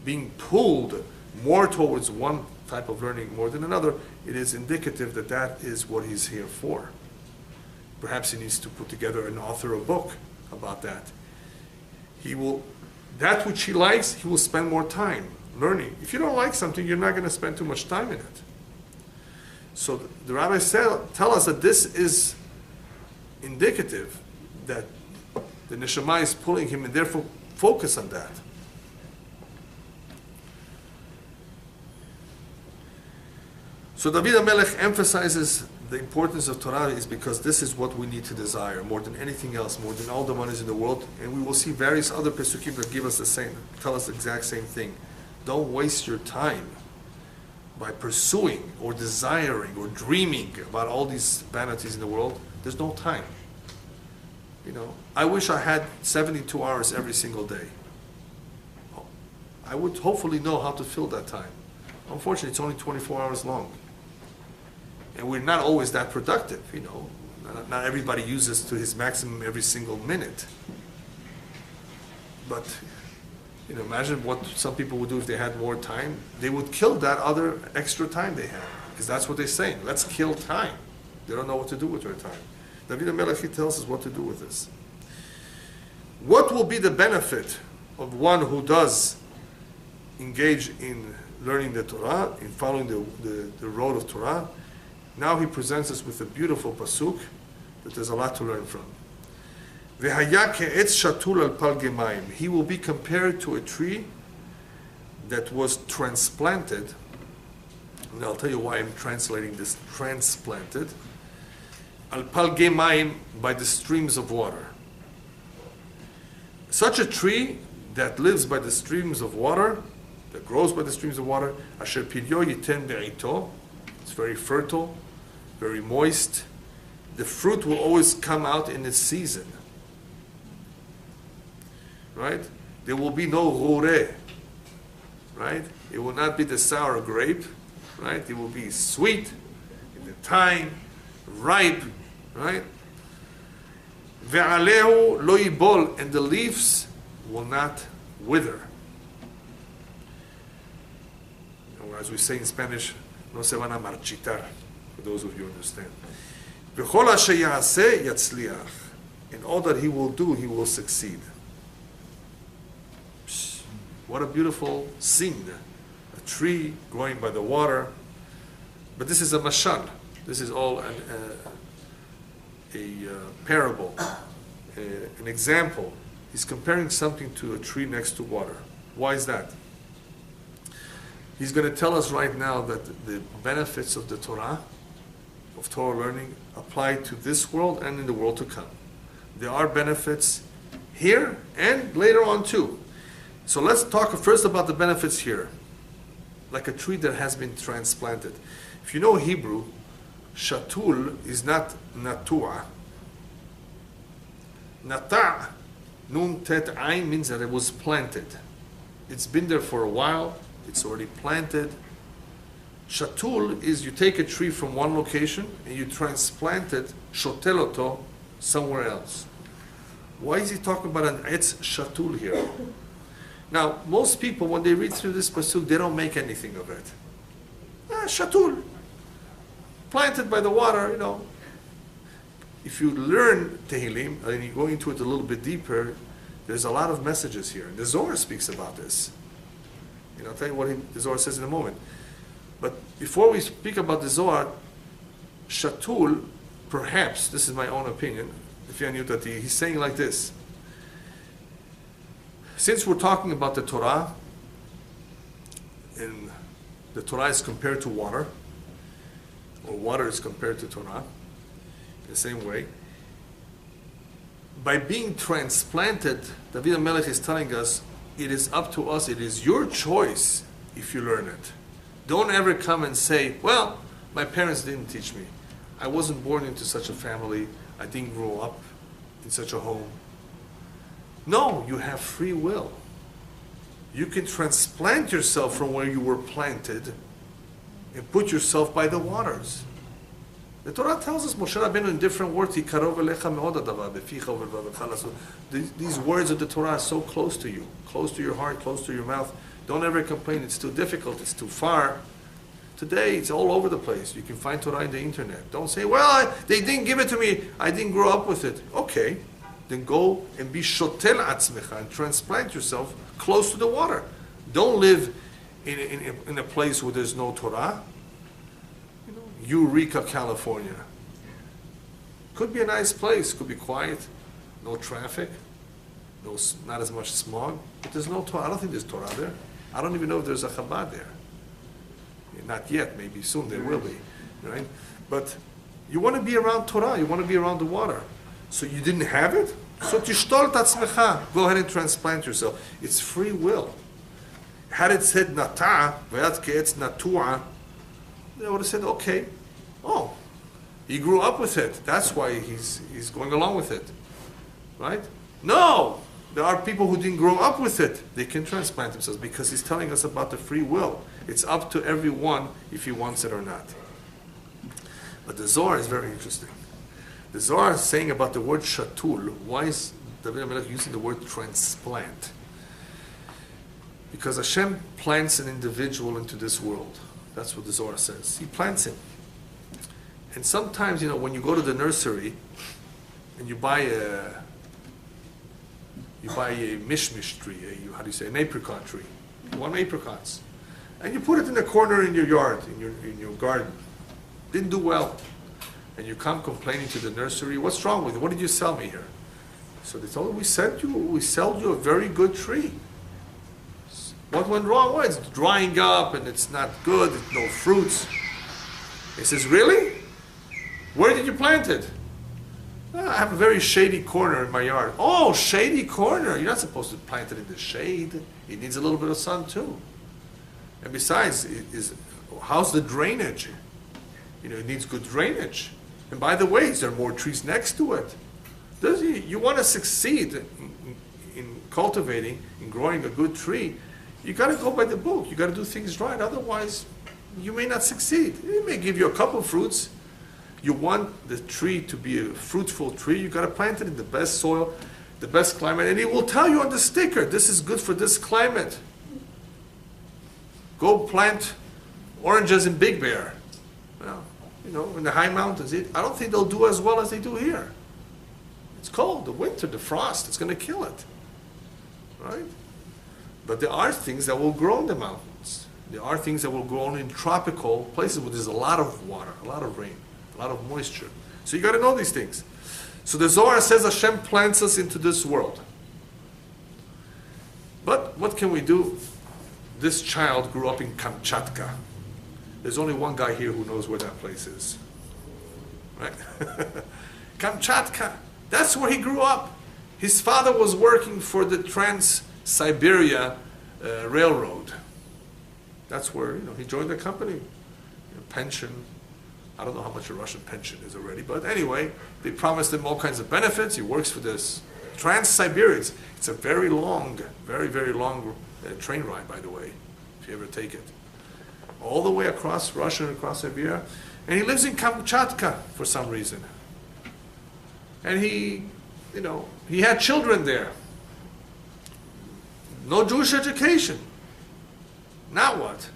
being pulled more towards one type of learning more than another, it is indicative that that is what he's here for. Perhaps he needs to put together and author a book about that. That which he likes, he will spend more time learning. If you don't like something, you're not going to spend too much time in it. So the rabbis tell us that this is indicative that the neshama is pulling him, and therefore focus on that. So David HaMelech emphasizes the importance of Torah is because this is what we need to desire more than anything else, more than all the monies in the world. And we will see various other pesukim that give us the same, tell us the exact same thing. don't waste your time by pursuing or desiring or dreaming about all these vanities in the world. There's no time. You know, I wish I had 72 hours every single day. I would hopefully know how to fill that time. Unfortunately, it's only 24 hours long. And we're not always that productive, you know. Not everybody uses to his maximum every single minute. But, you know, imagine what some people would do if they had more time. They would kill that other extra time they have. Because that's what they're saying. Let's kill time. They don't know what to do with their time. David HaMelech tells us what to do with this. What will be the benefit of one who does engage in learning the Torah, in following the road of Torah? Now he presents us with a beautiful pasuk that there's a lot to learn from. V'haya ke'etz shatul al pal gemaim. He will be compared to a tree that was transplanted. And I'll tell you why I'm translating this transplanted. Al pal gemaim, by the streams of water. Such a tree that lives by the streams of water, that grows by the streams of water, asher piryo yiten be'ito. It's very fertile, very moist. The fruit will always come out in its season. Right? There will be no rure. Right? It will not be the sour grape. Right? It will be sweet in the time, ripe. Right? Ve'alehu lo yibol, and the leaves will not wither. As we say in Spanish, no se van a marchitar, for those of you who understand. V'chol asher ya'aseh yatzliach. In all that he will do, he will succeed. What a beautiful scene. A tree growing by the water. But this is a mashal. This is all a parable, an example. He's comparing something to a tree next to water. Why is that? He's going to tell us right now that the benefits of the Torah, of Torah learning, apply to this world and in the world to come. There are benefits here and later on too. So let's talk first about the benefits here. Like a tree that has been transplanted. If you know Hebrew, shatul is not natua. Nata, nun tet ayin, means that it was planted. It's been there for a while. It's already planted. Shatul is you take a tree from one location and you transplant it, shoteloto, somewhere else. Why is he talking about an etz shatul here? Now, most people, when they read through this pasuk, they don't make anything of it. Shatul, planted by the water, you know. If you learn Tehilim, and you go into it a little bit deeper, there's a lot of messages here. The Zohar speaks about this. You know, I'll tell you what the Zohar says in a moment. But before we speak about the Zohar, Shatul, perhaps, this is my own opinion, he's saying like this. Since we're talking about the Torah, and the Torah is compared to water, or water is compared to Torah, in the same way, by being transplanted, David HaMelech is telling us, it is up to us, it is your choice if you learn it. Don't ever come and say, well, my parents didn't teach me. I wasn't born into such a family. I didn't grow up in such a home. No, you have free will. You can transplant yourself from where you were planted and put yourself by the waters. The Torah tells us, Moshe Rabbeinu, in different words, these words of the Torah are so close to you, close to your heart, close to your mouth. Don't ever complain, it's too difficult, it's too far. Today, it's all over the place. You can find Torah on the internet. Don't say, well, they didn't give it to me, I didn't grow up with it. Okay, then go and be shotel atzmecha, and transplant yourself close to the water. Don't live in a place where there's no Torah. Eureka, California. Could be a nice place, could be quiet, no traffic, not as much smog, but there's no Torah. I don't think there's Torah there. I don't even know if there's a Chabad there. Not yet, maybe soon there will be, right? But you want to be around Torah, you want to be around the water. So you didn't have it? So tishtol tatzmecha, go ahead and transplant yourself. It's free will. Had it said nata, v'yat ke'etz natua, they would have said, okay, oh, he grew up with it. That's why he's going along with it, right? No, there are people who didn't grow up with it. They can transplant themselves because he's telling us about the free will. It's up to everyone if he wants it or not. But the Zohar is very interesting. The Zohar is saying about the word shatul. Why is David HaMelech using the word transplant? Because Hashem plants an individual into this world. That's what the Zohar says. He plants him. And sometimes, when you go to the nursery and you buy a mishmish tree, an apricot tree. You want apricots. And you put it in the corner in your yard, in your garden. Didn't do well. And you come complaining to the nursery, what's wrong with it? What did you sell me here? So they told him, we sold you a very good tree. What went wrong? Well, it's drying up and it's not good, it's no fruits. He says, really? Where did you plant it? I have a very shady corner in my yard. Oh, shady corner. You're not supposed to plant it in the shade. It needs a little bit of sun too. And besides, how's the drainage? It needs good drainage. And by the way, is there more trees next to it? You want to succeed in cultivating, in growing a good tree, you got to go by the book. You got to do things right. Otherwise, you may not succeed. It may give you a couple fruits. You want the tree to be a fruitful tree, you got to plant it in the best soil, the best climate, and it will tell you on the sticker, this is good for this climate. Go plant oranges in Big Bear. Well, in the high mountains. I don't think they'll do as well as they do here. It's cold, the winter, the frost, it's going to kill it. Right? But there are things that will grow in the mountains. There are things that will grow in tropical places where there's a lot of water, a lot of rain, a lot of moisture. So you got to know these things. So the Zohar says Hashem plants us into this world. But what can we do? This child grew up in Kamchatka. There's only one guy here who knows where that place is. Right? Kamchatka. That's where he grew up. His father was working for the Trans-Siberia Railroad. That's where he joined the company. Pension. I don't know how much a Russian pension is already, but anyway, they promised him all kinds of benefits. He works for this Trans-Siberia. It's a very long, very, very long train ride, by the way, if you ever take it. All the way across Russia and across Siberia. And he lives in Kamchatka for some reason. And he had children there. No Jewish education. Now what?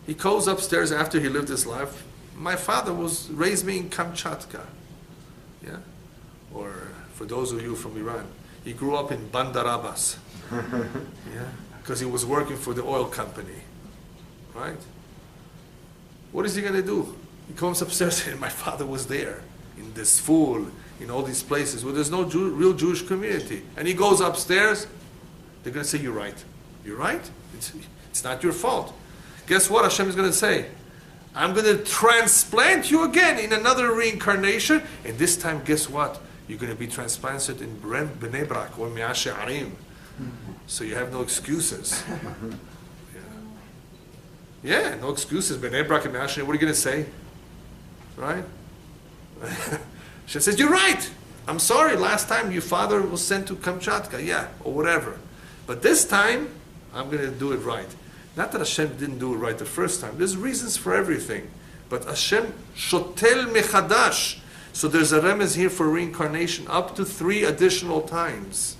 He goes upstairs after he lived his life. My father raised me in Kamchatka. Yeah? Or for those of you from Iran, he grew up in Bandar Abbas. Yeah? Because he was working for the oil company. Right? What is he going to do? He comes upstairs and my father was there in this fool, in all these places where there's no real Jewish community. And he goes upstairs, they're going to say, you're right. You're right? It's not your fault. Guess what Hashem is going to say? I'm going to transplant you again in another reincarnation. And this time, guess what? You're going to be transplanted in Bnei Brak or Mea She'arim. So you have no excuses. Yeah, no excuses. Bnei Brak and Mea She'arim. What are you going to say? Right? She says, you're right. I'm sorry. Last time your father was sent to Kamchatka. Yeah, or whatever. But this time, I'm going to do it right. Not that Hashem didn't do it right the first time. There's reasons for everything. But Hashem shotel mechadash. So there's a remez here for reincarnation up to 3 additional times.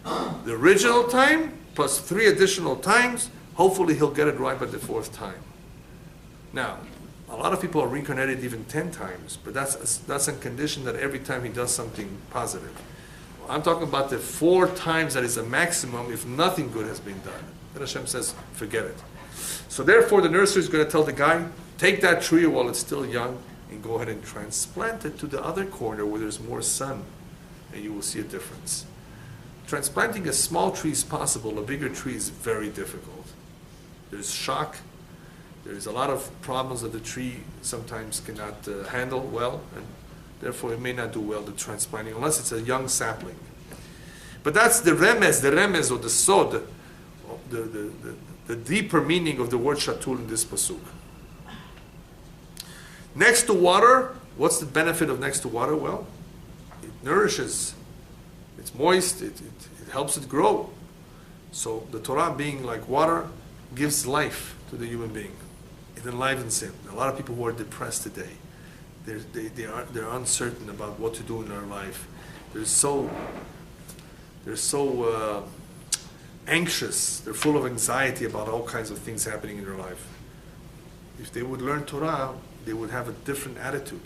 The original time plus 3 additional times. Hopefully he'll get it right by the 4th time. Now, a lot of people are reincarnated even 10 times. But that's on condition that every time he does something positive. I'm talking about the 4 times that is a maximum if nothing good has been done. Then Hashem says, forget it. So therefore the nursery is going to tell the guy, take that tree while it's still young and go ahead and transplant it to the other corner where there's more sun and you will see a difference. Transplanting a small tree is possible, a bigger tree is very difficult. There's shock, there's a lot of problems that the tree sometimes cannot handle well, and therefore it may not do well, the transplanting, unless it's a young sapling. But that's the remez or the sod, the the deeper meaning of the word shatul in this pasuk. Next to water, what's the benefit of next to water? Well, it nourishes, it's moist, it helps it grow. So the Torah being like water gives life to the human being. It enlivens him. A lot of people who are depressed today, they're uncertain about what to do in their life. They're so anxious. They're full of anxiety about all kinds of things happening in their life. If they would learn Torah, they would have a different attitude.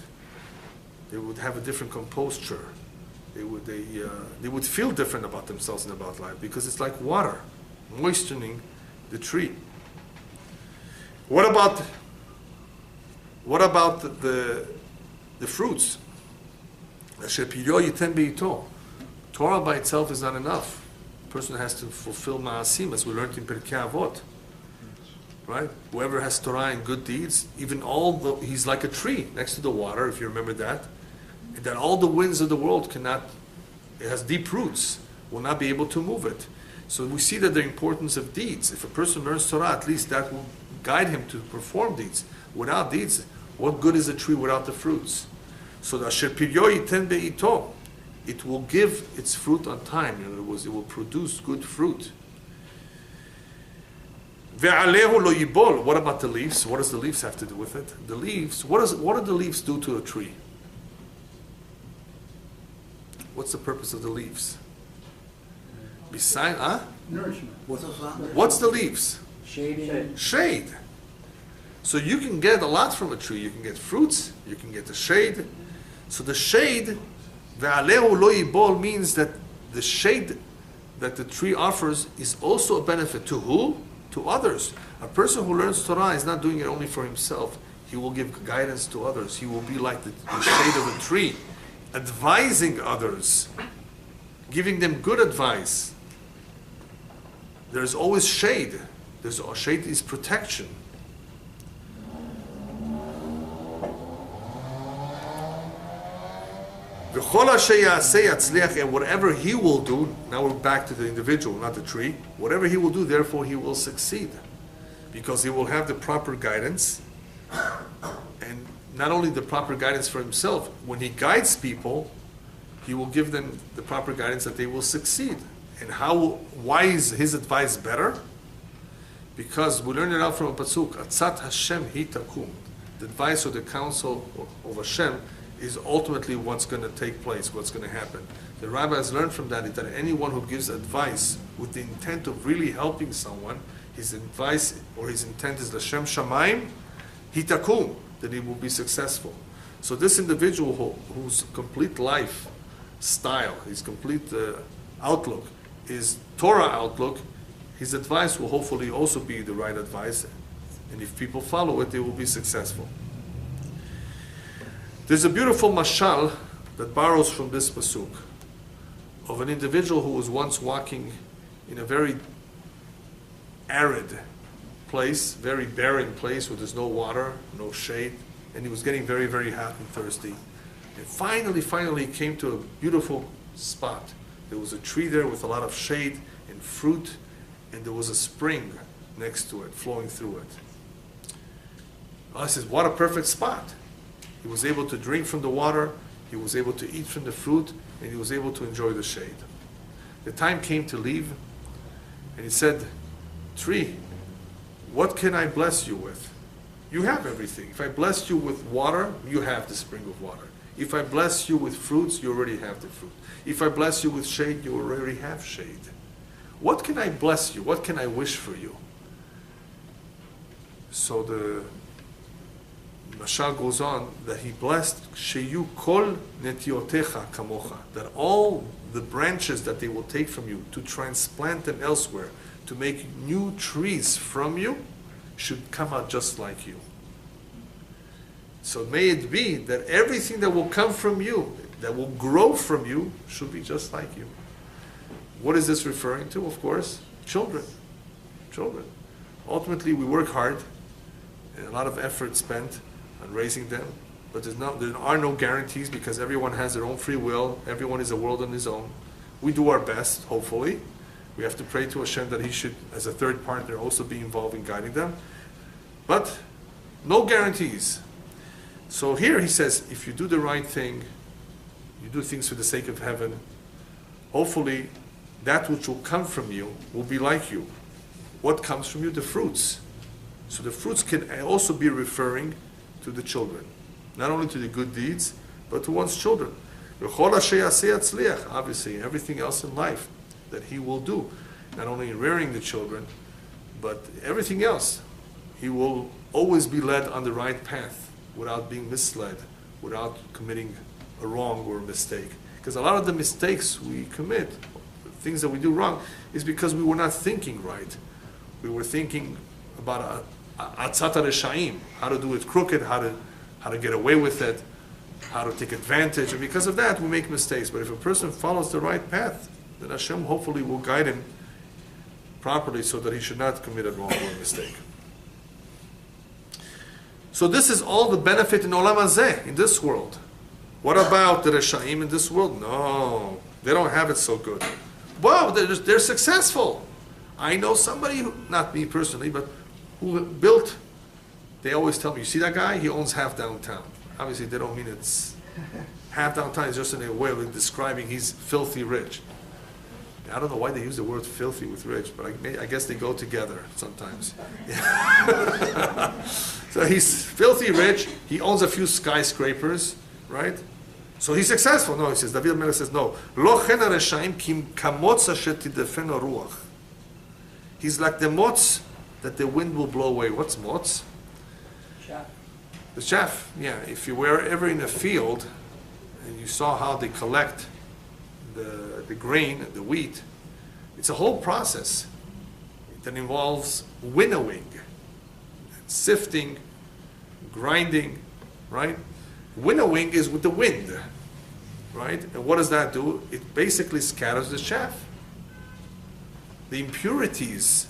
They would have a different composure. They would feel different about themselves and about life, because it's like water moistening the tree. What about the fruits? Torah by itself is not enough. A person has to fulfill ma'asim, as we learned in Pirkei Avot. Right? Whoever has Torah and good deeds, even he's like a tree next to the water, if you remember that. And that all the winds of the world it has deep roots, will not be able to move it. So we see that the importance of deeds. If a person learns Torah, at least that will guide him to perform deeds. Without deeds, what good is a tree without the fruits? So the asher piryo yiten be'ito, it will give its fruit on time. In other words, it will produce good fruit. Ve'alehu lo yibol. What about the leaves? What does the leaves have to do with it? The leaves, what do the leaves do to a tree? What's the purpose of the leaves? Besides, Nourishment. what's the leaves? Shading. Shade. So you can get a lot from a tree. You can get fruits, you can get the shade. So the shade, ve'alehu lo yibol, means that the shade that the tree offers is also a benefit to who? To others. A person who learns Torah is not doing it only for himself. He will give guidance to others. He will be like the shade of a tree, advising others, giving them good advice. There's always shade. Shade is protection. And whatever he will do, now we're back to the individual, not the tree. Whatever he will do, therefore he will succeed. Because he will have the proper guidance. And not only the proper guidance for himself, when he guides people, he will give them the proper guidance that they will succeed. And why is his advice better? Because we learned it out from a pasuk, Atzat Hashem hi takum. The advice or the counsel of Hashem is ultimately what's going to take place, what's going to happen. The rabbis learned from that is that anyone who gives advice with the intent of really helping someone, his advice or his intent is L'Shem Shamayim Hitakum, that he will be successful. So this individual whose complete life style, his complete outlook is Torah outlook, his advice will hopefully also be the right advice. And if people follow it, they will be successful. There's a beautiful mashal that borrows from this pasuk of an individual who was once walking in a very arid place, very barren place where there's no water, no shade, and he was getting very, very hot and thirsty. And finally he came to a beautiful spot. There was a tree there with a lot of shade and fruit, and there was a spring next to it, flowing through it. I says, what a perfect spot. He was able to drink from the water, he was able to eat from the fruit, and he was able to enjoy the shade. The time came to leave, and he said, tree, what can I bless you with? You have everything. If I bless you with water, you have the spring of water. If I bless you with fruits, you already have the fruit. If I bless you with shade, you already have shade. What can I bless you? What can I wish for you? So the Mashal goes on that he blessed Sheyu kol netiotecha kamocha, that all the branches that they will take from you to transplant them elsewhere, to make new trees from you, should come out just like you. So may it be that everything that will come from you, that will grow from you, should be just like you. What is this referring to? Of course, children. Children. Ultimately, we work hard, and a lot of effort spent on raising them, but there are no guarantees because everyone has their own free will. Everyone is a world on his own. We do our best, hopefully, We have to pray to Hashem that He should, as a third partner, also be involved in guiding them. But no guarantees. So here he says, if you do the right thing, you do things for the sake of heaven, hopefully that which will come from you will be like you. What comes from you? The fruits. So the fruits can also be referring to the children. Not only to the good deeds, but to one's children. Obviously, everything else in life that he will do, not only in rearing the children, but everything else. He will always be led on the right path without being misled, without committing a wrong or a mistake. Because a lot of the mistakes we commit, things that we do wrong, is because we were not thinking right. We were thinking about atzat reshaim, how to do it crooked, how to get away with it, how to take advantage, and because of that we make mistakes. But if a person follows the right path, then Hashem hopefully will guide him properly so that he should not commit a wrong or a mistake. So this is all the benefit in Olam Hazeh, in this world. What about the Reshaim in this world? No, they don't have it so good. Wow, they're successful. I know somebody, not me personally, but who built, they always tell me, you see that guy? He owns half downtown. Obviously they don't mean it's half downtown, is just in a way of describing he's filthy rich. I don't know why they use the word filthy with rich, but I guess they go together sometimes. So he's filthy rich, he owns a few skyscrapers, right? So he's successful. No, he says, David Melech says, no. He's like the motz that the wind will blow away. What's motz? Chaff. The chaff, yeah. If you were ever in a field and you saw how they collect the grain, the wheat, it's a whole process that involves winnowing, sifting, grinding, right? Winnowing is with the wind, right? And what does that do? It basically scatters the chaff. The impurities,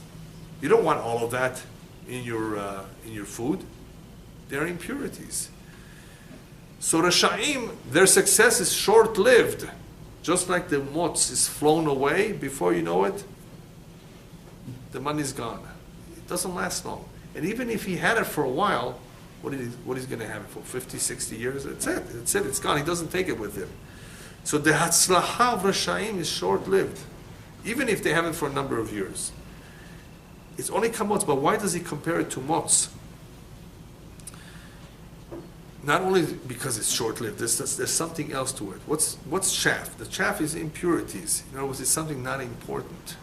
you don't want all of that in your food. They're impurities. So Rashaim, their success is short-lived. Just like the motz is flown away, before you know it, the money's gone. It doesn't last long. And even if he had it for a while, what is going to have it for? 50, 60 years? That's it. That's it. It's gone. He doesn't take it with him. So the Hatzlaha of Rashaim is short-lived, even if they have it for a number of years. It's only kamotz, but why does he compare it to motz? Not only because it's short-lived, there's something else to it. What's chaff? The chaff is impurities. In other words, it's something not important.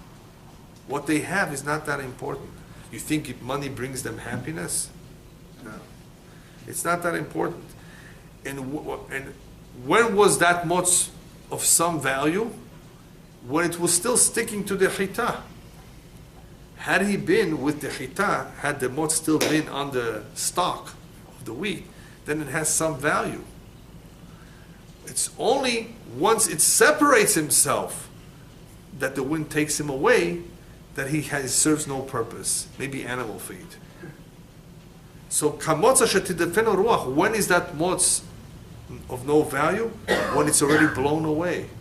What they have is not that important. You think if money brings them happiness? No. It's not that important. And when was that motz of some value? When it was still sticking to the chita. Had he been with the chita, had the motz still been on the stalk of the wheat, then it has some value. It's only once it separates himself that the wind takes him away that he serves no purpose, maybe animal feed. So kamotza shetidefeno ruach, when is that motz of no value? When it's already blown away.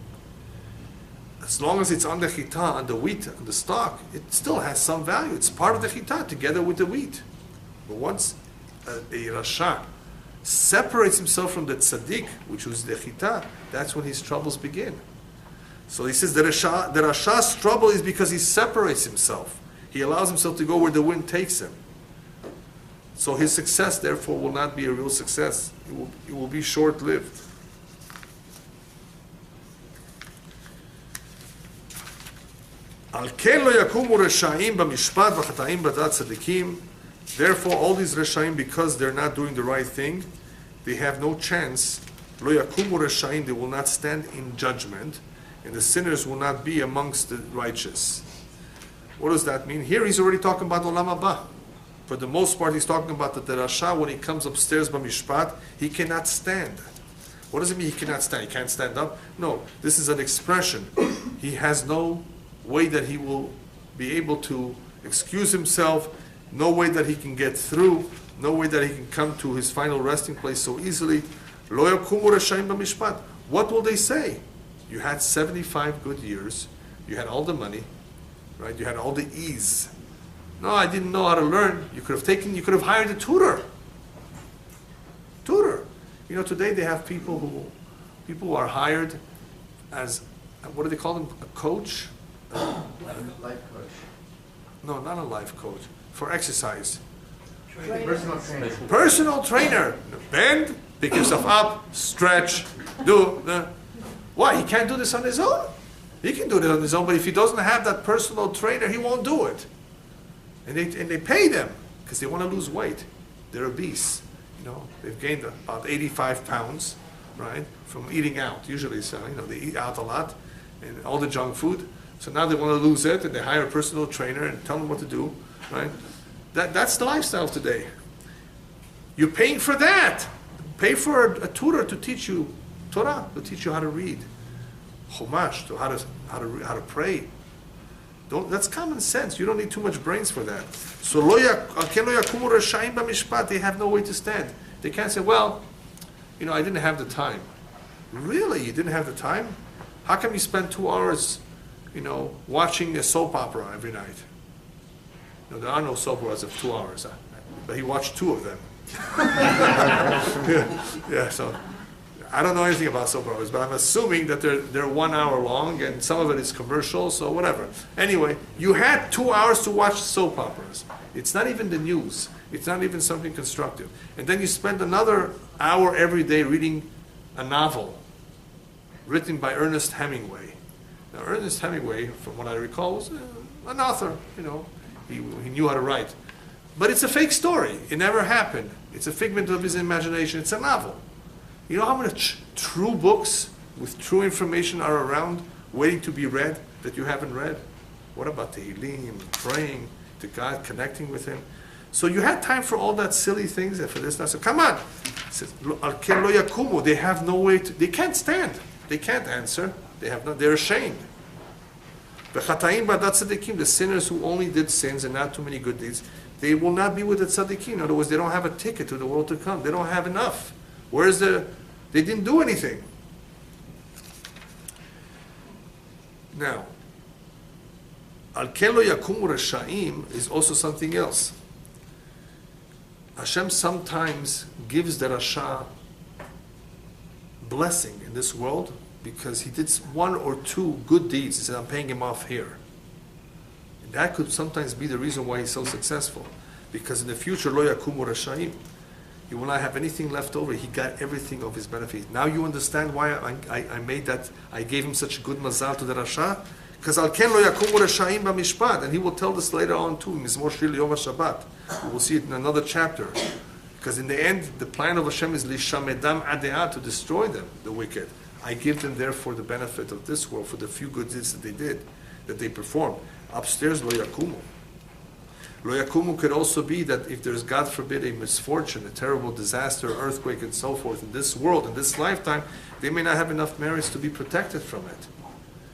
As long as it's on the chita, on the wheat, on the stalk, it still has some value. It's part of the chita together with the wheat. But once a rasha separates himself from the tzaddik, which was the chita, that's when his troubles begin. So he says the rasha's trouble is because he separates himself. He allows himself to go where the wind takes him. So his success, therefore, will not be a real success. It will be short-lived. Therefore, all these Reshaim, because they're not doing the right thing, they have no chance. Lo yakumu Reshaim, they will not stand in judgment, and the sinners will not be amongst the righteous. What does that mean? Here he's already talking about Olam Haba. For the most part, he's talking about that the Rasha, when he comes upstairs by Mishpat, he cannot stand. What does it mean he cannot stand? He can't stand up? No, this is an expression. He has no way that he will be able to excuse himself, no way that he can get through, no way that he can come to his final resting place so easily. Lo yakumu reshaim b'mishpat. What will they say? You had 75 good years, you had all the money, right? You had all the ease. No, I didn't know how to learn. You could have hired a tutor. You know, today they have people who are hired as, what do they call them? A coach? Life coach. No, not a life coach. For exercise. Personal trainer. Personal trainer. Bend, pick yourself up, stretch, do the. Why? He can't do this on his own. He can do this on his own, but if he doesn't have that personal trainer, he won't do it. And they pay them because they want to lose weight. They're obese. You know, they've gained about 85 pounds, right, from eating out. Usually, so you know, they eat out a lot and all the junk food. So now they want to lose it, and they hire a personal trainer and tell them what to do, right? That's the lifestyle today. You're paying for that. Pay for a tutor to teach you Torah, to teach you how to read, Chumash, to how to pray. That's common sense. You don't need too much brains for that. So they have no way to stand. They can't say, well, you know, I didn't have the time. Really? You didn't have the time? How come you spend 2 hours, you know, watching a soap opera every night? You know, there are no soap operas of 2 hours, but he watched 2 of them. yeah, so I don't know anything about soap operas, but I'm assuming that they're 1 hour long and some of it is commercial, so whatever. Anyway, you had 2 hours to watch soap operas. It's not even the news. It's not even something constructive. And then you spend another hour every day reading a novel written by Ernest Hemingway. Now, Ernest Hemingway, from what I recall, was an author. You know, he knew how to write. But it's a fake story. It never happened. It's a figment of his imagination. It's a novel. You know how many true books with true information are around, waiting to be read, that you haven't read? What about Tehilim, praying to God, connecting with Him? So you had time for all that silly things and for this. So come on. It says, they have no way to, they can't stand. They can't answer. They're ashamed. The sinners who only did sins and not too many good deeds, they will not be with the tzaddikim. In other words, they don't have a ticket to the world to come. They don't have enough. They didn't do anything. Now, Al-Ken lo yakumu rasha'im is also something else. Hashem sometimes gives the Rasha blessing in this world because he did 1 or 2 good deeds. He said, I'm paying him off here. And that could sometimes be the reason why he's so successful. Because in the future, lo yakumu rasha'im, he will not have anything left over. He got everything of his benefit. Now you understand why I gave him such a good mazal to the Rasha? Because Al-Ken lo yakumu rasha'im b'mishpat, and he will tell this later on too, Mizmor Shir Yom HaShabbat. We will see it in another chapter. Because in the end, the plan of Hashem is lishamedam adea, to destroy them, the wicked. I give them there for the benefit of this world, for the few good deeds that they did, that they performed. Upstairs, lo yakumu. Lo yakumu could also be that if there's, God forbid, a misfortune, a terrible disaster, earthquake, and so forth in this world, in this lifetime, they may not have enough merits to be protected from it.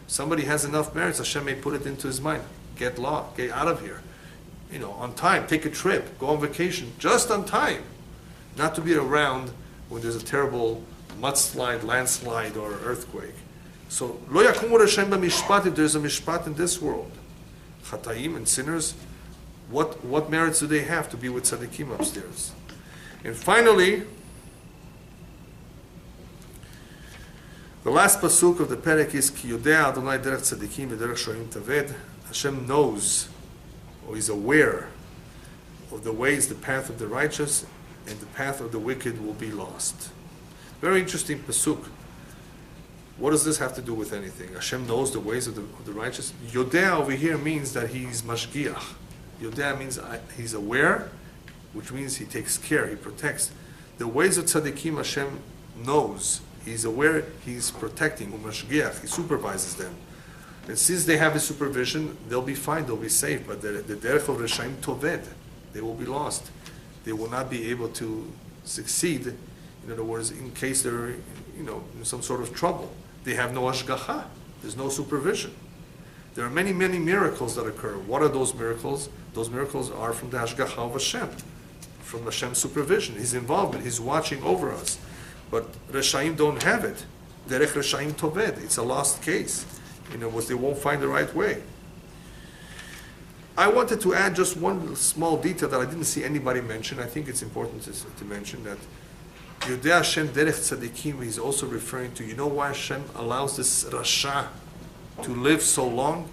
Somebody has enough merits, Hashem may put it into his mind. Get out of here. You know, on time, take a trip, go on vacation, just on time. Not to be around when there's a terrible mudslide, landslide, or earthquake. So, lo yakumu Hashem b'mishpat, if there's a mishpat in this world. Chataim and sinners, what merits do they have to be with tzaddikim upstairs? And finally, the last pasuk of the perek is Ki yodea Adonai derech tzaddikim v'derech shoim taved. Hashem knows, or is aware of the ways, the path of the righteous, and the path of the wicked will be lost. Very interesting pasuk. What does this have to do with anything? Hashem knows the ways of the righteous. Yodea over here means that he's mashgiach. Yodea means he's aware, which means he takes care, he protects. The ways of tzaddikim Hashem knows. He's aware, he's protecting, umashgiach, he supervises them. And since they have his supervision, they'll be fine, they'll be safe. But the derech of reshaim toved, they will be lost. They will not be able to succeed. In other words, in case they're, in some sort of trouble. They have no ashgacha. There's no supervision. There are many, many miracles that occur. What are those miracles? Those miracles are from the ashgacha of Hashem, from Hashem's supervision, His involvement, His watching over us. But Reshaim don't have it. Derech Reshaim toved. It's a lost case. They won't find the right way. I wanted to add just one small detail that I didn't see anybody mention. I think it's important to mention that Yodei Hashem Derech Tzadikim is also referring to, you know why Hashem allows this Rasha to live so long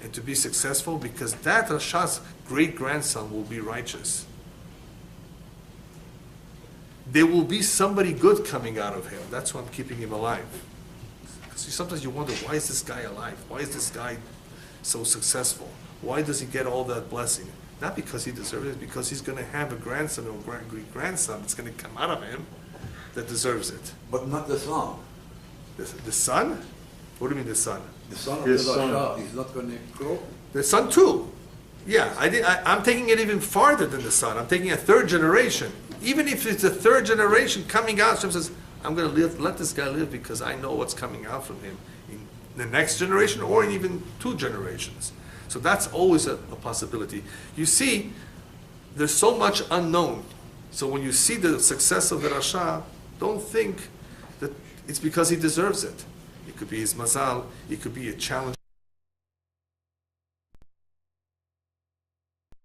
and to be successful? Because that Rasha's great-grandson will be righteous. There will be somebody good coming out of him. That's why I'm keeping him alive. Because sometimes you wonder, why is this guy alive? Why is this guy so successful? Why does he get all that blessing? Not because he deserves it, it's because he's going to have a grandson or great-grandson that's going to come out of him that deserves it. But not the son. The son? What do you mean the son? The son of His the son. Rasha is not going to grow. The son too. Yeah, I'm taking it even farther than the son. I'm taking a third generation. Even if it's a third generation coming out, Hashem says, I'm going to let this guy live because I know what's coming out from him in the next generation or in even 2 generations. So that's always a possibility. You see, there's so much unknown. So when you see the success of the Rasha, don't think that it's because he deserves it. It could be his mazal, it could be a challenge.